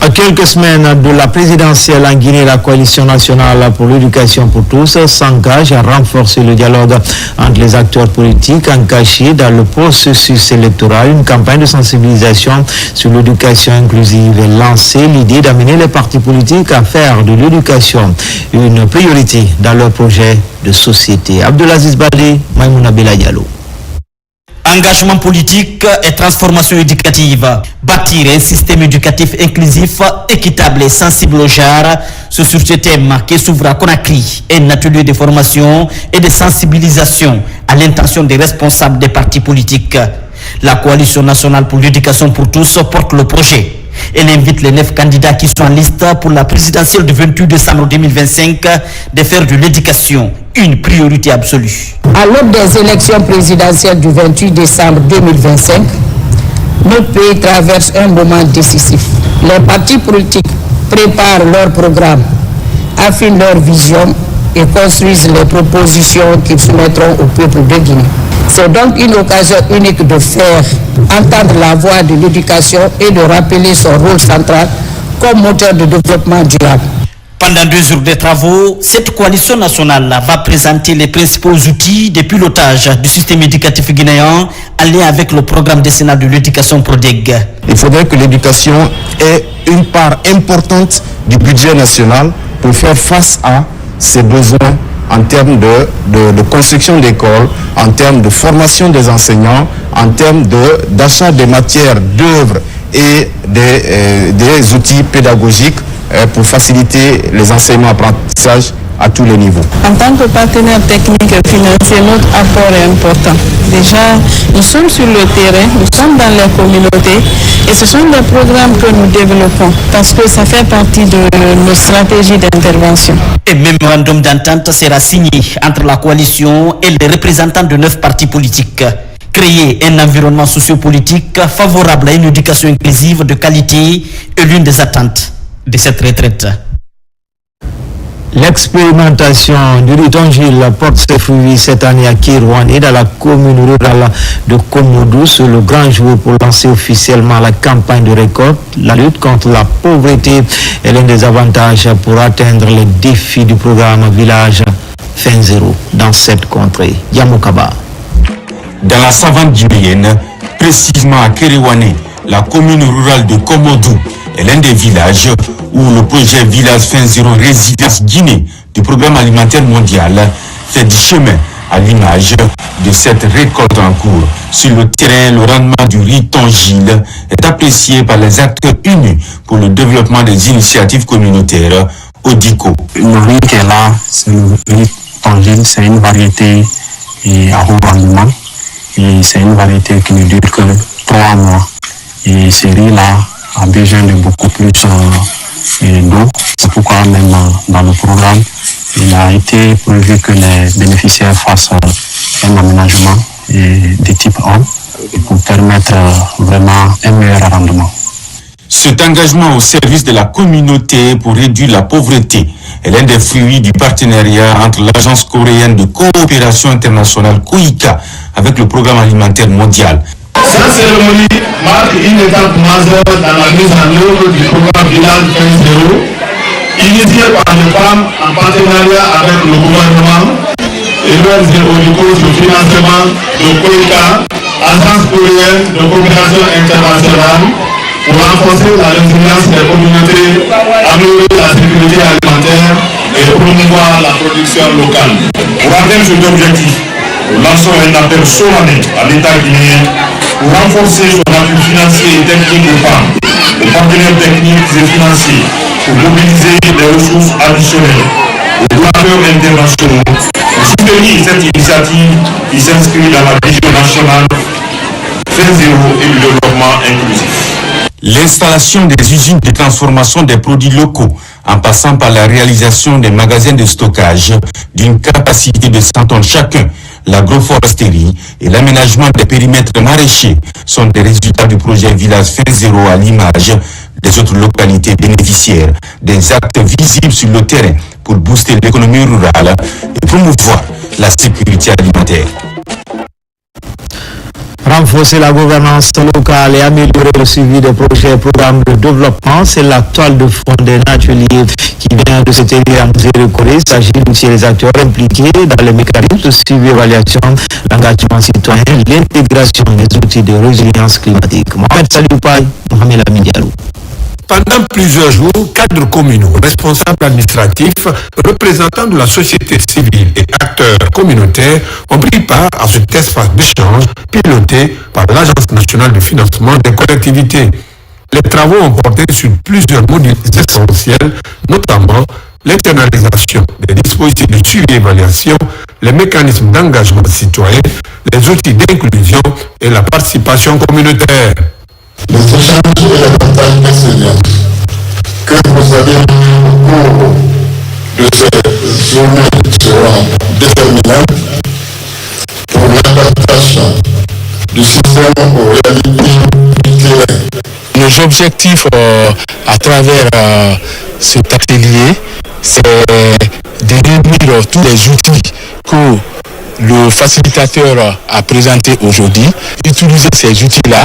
À quelques semaines de la présidentielle en Guinée, la coalition nationale pour l'éducation pour tous s'engage à renforcer le dialogue entre les acteurs politiques engagés dans le processus électoral. Une campagne de sensibilisation sur l'éducation inclusive est lancée. L'idée d'amener les partis politiques à faire de l'éducation une priorité dans leur projet de société. Abdelaziz Baldé, Maïmouna Bella Diallo. Engagement politique et transformation éducative. Bâtir un système éducatif inclusif, équitable et sensible au genre. C'est sur ce thème qui s'ouvre à Conakry un atelier de formation et de sensibilisation à l'intention des responsables des partis politiques. La coalition nationale pour l'éducation pour tous porte le projet. Elle invite les 9 candidats qui sont en liste pour la présidentielle du 28 décembre 2025 de faire de l'éducation une priorité absolue. À l'aube des élections présidentielles du 28 décembre 2025, notre pays traverse un moment décisif. Les partis politiques préparent leur programme, affinent leur vision et construisent les propositions qu'ils soumettront au peuple de Guinée. C'est donc une occasion unique de faire entendre la voix de l'éducation et de rappeler son rôle central comme moteur de développement durable. Pendant 2 jours de travaux, cette coalition nationale va présenter les principaux outils de pilotage du système éducatif guinéen en lien avec le programme décennal de l'éducation PRODEG. Il faudrait que l'éducation ait une part importante du budget national pour faire face à ces besoins en termes de construction d'écoles, en termes de formation des enseignants, en termes d'achat des matières d'œuvre et des outils pédagogiques pour faciliter les enseignements apprentissages à tous les niveaux. En tant que partenaire technique et financier, notre apport est important. Déjà, nous sommes sur le terrain, nous sommes dans les communautés et ce sont des programmes que nous développons parce que ça fait partie de nos stratégies d'intervention. Un mémorandum d'entente sera signé entre la coalition et les représentants de 9 partis politiques. Créer un environnement sociopolitique favorable à une éducation inclusive de qualité est l'une des attentes de cette retraite. L'expérimentation du Ritongil porte ses fruits cette année à Kirwani, dans la commune rurale de Komodou. C'est le grand jour pour lancer officiellement la campagne de récolte. La lutte contre la pauvreté est l'un des avantages pour atteindre les défis du programme Village Fin Zéro dans cette contrée. Yamoukaba. Dans la savane guinéenne, précisément à Kirwani, la commune rurale de Komodou est l'un des villages où le projet Village Fin Zéro Résilience Guinée du programme alimentaire mondial fait du chemin à l'image de cette récolte en cours. Sur le terrain, le rendement du riz Tongil est apprécié par les acteurs unis pour le développement des initiatives communautaires ODICO. Le riz qui est là, c'est le riz Tongil, c'est une variété à haut rendement et c'est une variété qui ne dure que 3 mois. Et ce riz-là a besoin de beaucoup plus d'eau. C'est pourquoi même dans le programme, il a été prévu que les bénéficiaires fassent un aménagement de type 1 pour permettre vraiment un meilleur rendement. Cet engagement au service de la communauté pour réduire la pauvreté est l'un des fruits du partenariat entre l'Agence coréenne de coopération internationale COICA avec le programme alimentaire mondial. Cette cérémonie marque une étape majeure dans la mise en œuvre du programme Village Fin Zéro, initié par les femmes en partenariat avec le gouvernement et les ODICO sous financement de COICA, Agence coréenne de coopération internationale, pour renforcer la résilience des communautés, améliorer la sécurité alimentaire et promouvoir la production locale. Pour atteindre cet objectif, nous lançons un appel solennel à l'État guinéen pour renforcer son appui financier et technique aux femmes, aux partenaires techniques et financiers, pour mobiliser des ressources additionnelles, aux donateurs internationaux, pour soutenir cette initiative qui s'inscrit dans la vision nationale Fin Zéro et du développement inclusif. L'installation des usines de transformation des produits locaux, en passant par la réalisation des magasins de stockage d'une capacité de 100 tonnes chacun, l'agroforesterie et l'aménagement des périmètres maraîchers sont des résultats du projet Village Fin Zéro à l'image des autres localités bénéficiaires, des actes visibles sur le terrain pour booster l'économie rurale et promouvoir la sécurité alimentaire. Renforcer la gouvernance locale et améliorer le suivi des projets et programmes de développement, c'est la toile de fond d'un atelier qui vient de se tenir à Mzéré-Corée. Il s'agit d'outiller les acteurs impliqués dans les mécanismes de suivi et évaluation, l'engagement citoyen, l'intégration des outils de résilience climatique. Mohamed Salioupaï, Mohamed Amidialou. Pendant plusieurs jours, cadres communaux, responsables administratifs, représentants de la société civile et acteurs communautaires ont pris part à cet espace d'échange piloté par l'Agence nationale de financement des collectivités. Les travaux ont porté sur plusieurs modules essentiels, notamment l'internalisation des dispositifs de suivi et évaluation, les mécanismes d'engagement citoyen, les outils d'inclusion et la participation communautaire. Les échanges et les contacts d'excellence que vous avez mis au cours de ces journées seront déterminants pour l'adaptation du système aux réalités du terrain. Nos objectifs à travers cet atelier, c'est de réunir tous les outils que le facilitateur a présentés aujourd'hui, utiliser ces outils-là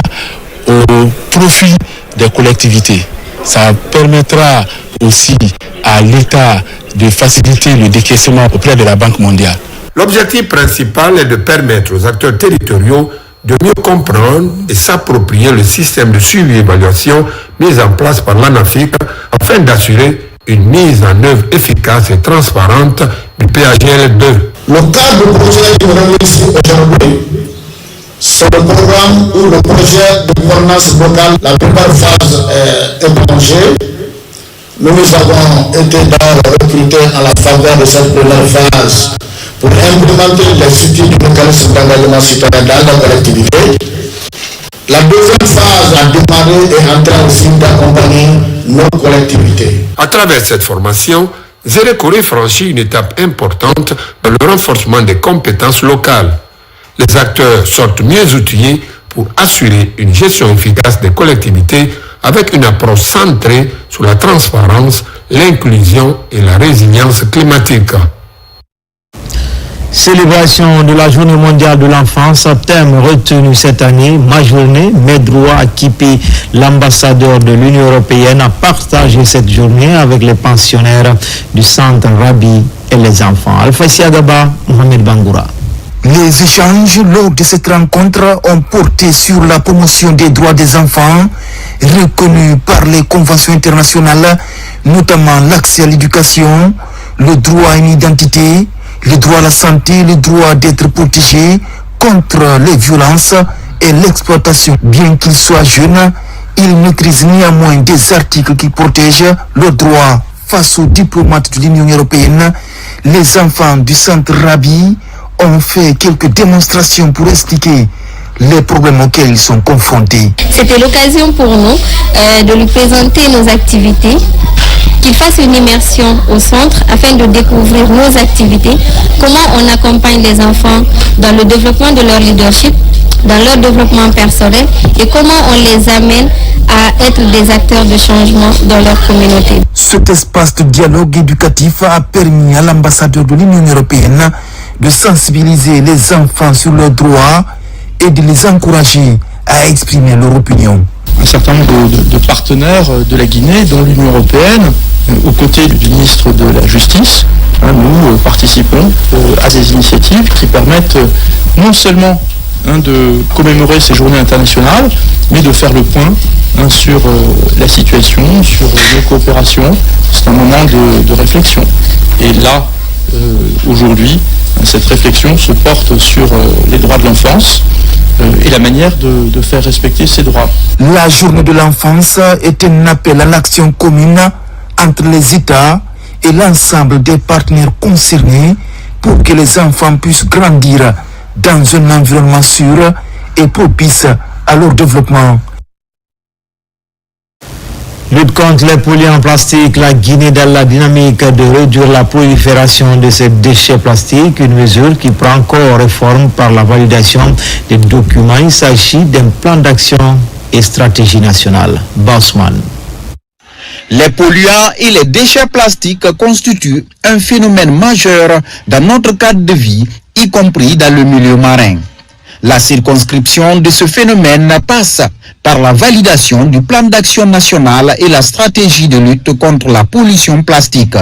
au profit des collectivités. Ça permettra aussi à l'État de faciliter le décaissement auprès de la Banque mondiale. L'objectif principal est de permettre aux acteurs territoriaux de mieux comprendre et s'approprier le système de suivi et évaluation mis en place par l'ANAFIC afin d'assurer une mise en œuvre efficace et transparente du PAGL2. Le cadre du projet que nous remercions aujourd'hui, c'est le programme ou le projet de gouvernance locale. La première phase est enclenchée. Nous avons été recrutés à la faveur de cette première phase pour implémenter les outils du mécanisme d'engagement citoyen dans la collectivité. La deuxième phase a démarré et est en train aussi d'accompagner nos collectivités. À travers cette formation, Zérékoré franchit une étape importante dans le renforcement des compétences locales. Les acteurs sortent mieux outillés pour assurer une gestion efficace des collectivités avec une approche centrée sur la transparence, l'inclusion et la résilience climatique. Célébration de la Journée mondiale de l'enfance, thème retenu cette année, ma journée, mes droits. Akipi, l'ambassadeur de l'Union européenne, a partagé cette journée avec les pensionnaires du centre Rabi et les enfants. Alpha Siagaba, Mohamed Bangoura. Les échanges lors de cette rencontre ont porté sur la promotion des droits des enfants, reconnus par les conventions internationales, notamment l'accès à l'éducation, le droit à une identité, le droit à la santé, le droit d'être protégé contre les violences et l'exploitation. Bien qu'ils soient jeunes, ils maîtrisent néanmoins des articles qui protègent leurs droits. Face aux diplomates de l'Union européenne, les enfants du centre Rabi ont fait quelques démonstrations pour expliquer les problèmes auxquels ils sont confrontés. C'était l'occasion pour nous de lui présenter nos activités, qu'il fasse une immersion au centre afin de découvrir nos activités, comment on accompagne les enfants dans le développement de leur leadership, dans leur développement personnel et comment on les amène à être des acteurs de changement dans leur communauté. Cet espace de dialogue éducatif a permis à l'ambassadeur de l'Union européenne de sensibiliser les enfants sur leurs droits et de les encourager à exprimer leur opinion. Un certain nombre de partenaires de la Guinée, dont l'Union européenne, aux côtés du ministre de la Justice, nous participons à des initiatives qui permettent non seulement de commémorer ces journées internationales, mais de faire le point sur la situation, sur nos coopérations. C'est un moment de réflexion. Et là, aujourd'hui, cette réflexion se porte sur les droits de l'enfance et la manière de faire respecter ces droits. La journée de l'enfance est un appel à l'action commune entre les États et l'ensemble des partenaires concernés pour que les enfants puissent grandir dans un environnement sûr et propice à leur développement. Lutte contre les polluants en plastique, la Guinée dans la dynamique de réduire la prolifération de ces déchets plastiques, une mesure qui prend corps et forme par la validation des documents. Il s'agit d'un plan d'action et stratégie nationale. Bosman. Les polluants et les déchets plastiques constituent un phénomène majeur dans notre cadre de vie, y compris dans le milieu marin. La circonscription de ce phénomène passe par la validation du plan d'action national et la stratégie de lutte contre la pollution plastique,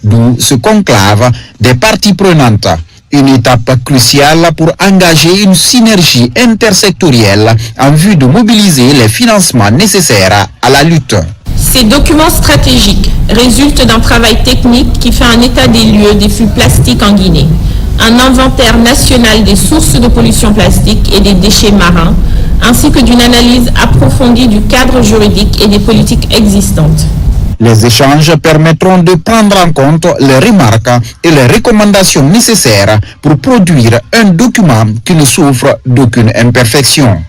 d'où ce conclave des parties prenantes. Une étape cruciale pour engager une synergie intersectorielle en vue de mobiliser les financements nécessaires à la lutte. Ces documents stratégiques résultent d'un travail technique qui fait un état des lieux des flux plastiques en Guinée, un inventaire national des sources de pollution plastique et des déchets marins, ainsi que d'une analyse approfondie du cadre juridique et des politiques existantes. Les échanges permettront de prendre en compte les remarques et les recommandations nécessaires pour produire un document qui ne souffre d'aucune imperfection.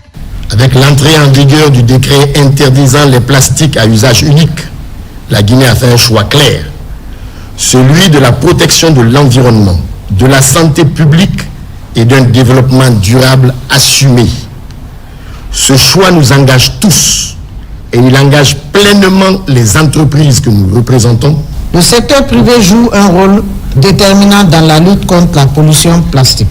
Avec l'entrée en vigueur du décret interdisant les plastiques à usage unique, la Guinée a fait un choix clair, celui de la protection de l'environnement, de la santé publique et d'un développement durable assumé. Ce choix nous engage tous et il engage pleinement les entreprises que nous représentons. Le secteur privé joue un rôle déterminant dans la lutte contre la pollution plastique.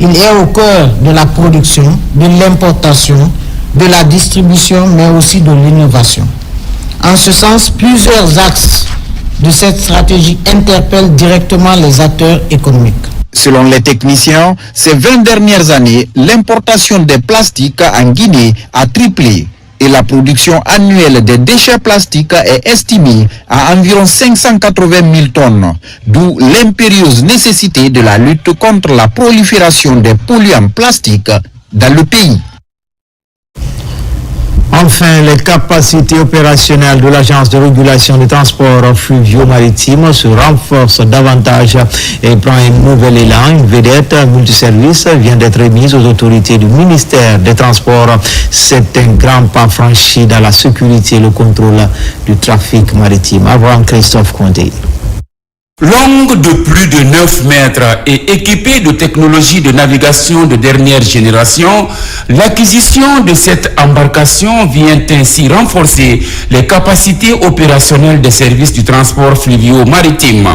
Il est au cœur de la production, de l'importation, de la distribution, mais aussi de l'innovation. En ce sens, plusieurs axes de cette stratégie interpellent directement les acteurs économiques. Selon les techniciens, ces 20 dernières années, l'importation des plastiques en Guinée a triplé et la production annuelle des déchets plastiques est estimée à environ 580 000 tonnes, d'où l'impérieuse nécessité de la lutte contre la prolifération des polluants plastiques dans le pays. Enfin, les capacités opérationnelles de l'Agence de régulation des transports fluvio-maritimes se renforcent davantage et prend un nouvel élan. Une vedette multiservice vient d'être mise aux autorités du ministère des Transports. C'est un grand pas franchi dans la sécurité et le contrôle du trafic maritime. Avant Christophe Condé. Longue de plus de 9 mètres et équipée de technologies de navigation de dernière génération, l'acquisition de cette embarcation vient ainsi renforcer les capacités opérationnelles des services du transport fluvio-maritime.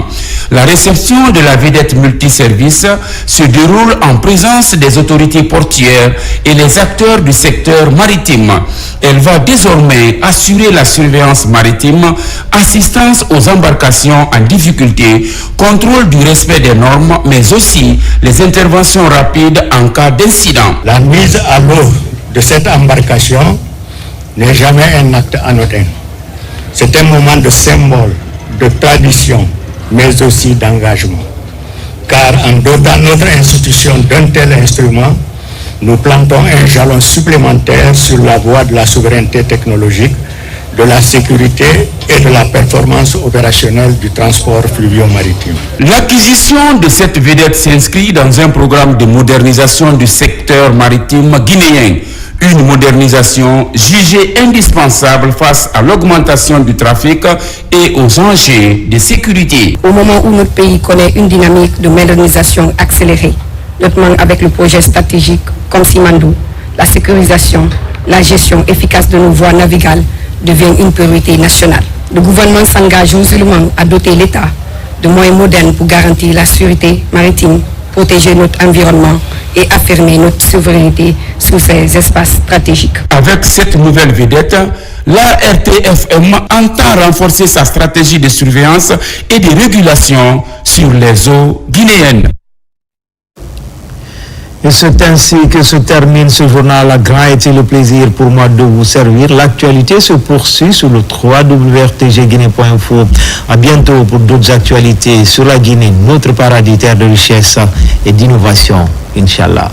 La réception de la vedette multiservice se déroule en présence des autorités portuaires et les acteurs du secteur maritime. Elle va désormais assurer la surveillance maritime, assistance aux embarcations en difficulté, contrôle du respect des normes, mais aussi les interventions rapides en cas d'incident. La mise à l'eau de cette embarcation n'est jamais un acte anodin. C'est un moment de symbole, de tradition, mais aussi d'engagement. Car en dotant notre institution d'un tel instrument, nous plantons un jalon supplémentaire sur la voie de la souveraineté technologique, de la sécurité et de la performance opérationnelle du transport fluvio-maritime. L'acquisition de cette vedette s'inscrit dans un programme de modernisation du secteur maritime guinéen. Une modernisation jugée indispensable face à l'augmentation du trafic et aux enjeux de sécurité. Au moment où notre pays connaît une dynamique de modernisation accélérée, notamment avec le projet stratégique comme Simandou, la sécurisation, la gestion efficace de nos voies navigables devient une priorité nationale. Le gouvernement s'engage résolument à doter l'État de moyens modernes pour garantir la sécurité maritime, protéger notre environnement et affirmer notre souveraineté sur ces espaces stratégiques. Avec cette nouvelle vedette, la RTFM entend renforcer sa stratégie de surveillance et de régulation sur les eaux guinéennes. Et c'est ainsi que se termine ce journal. Grand était le plaisir pour moi de vous servir. L'actualité se poursuit sur le www.rtgguinée.info. À bientôt pour d'autres actualités sur la Guinée, notre paradis, terre de richesse et d'innovation. Inch'Allah.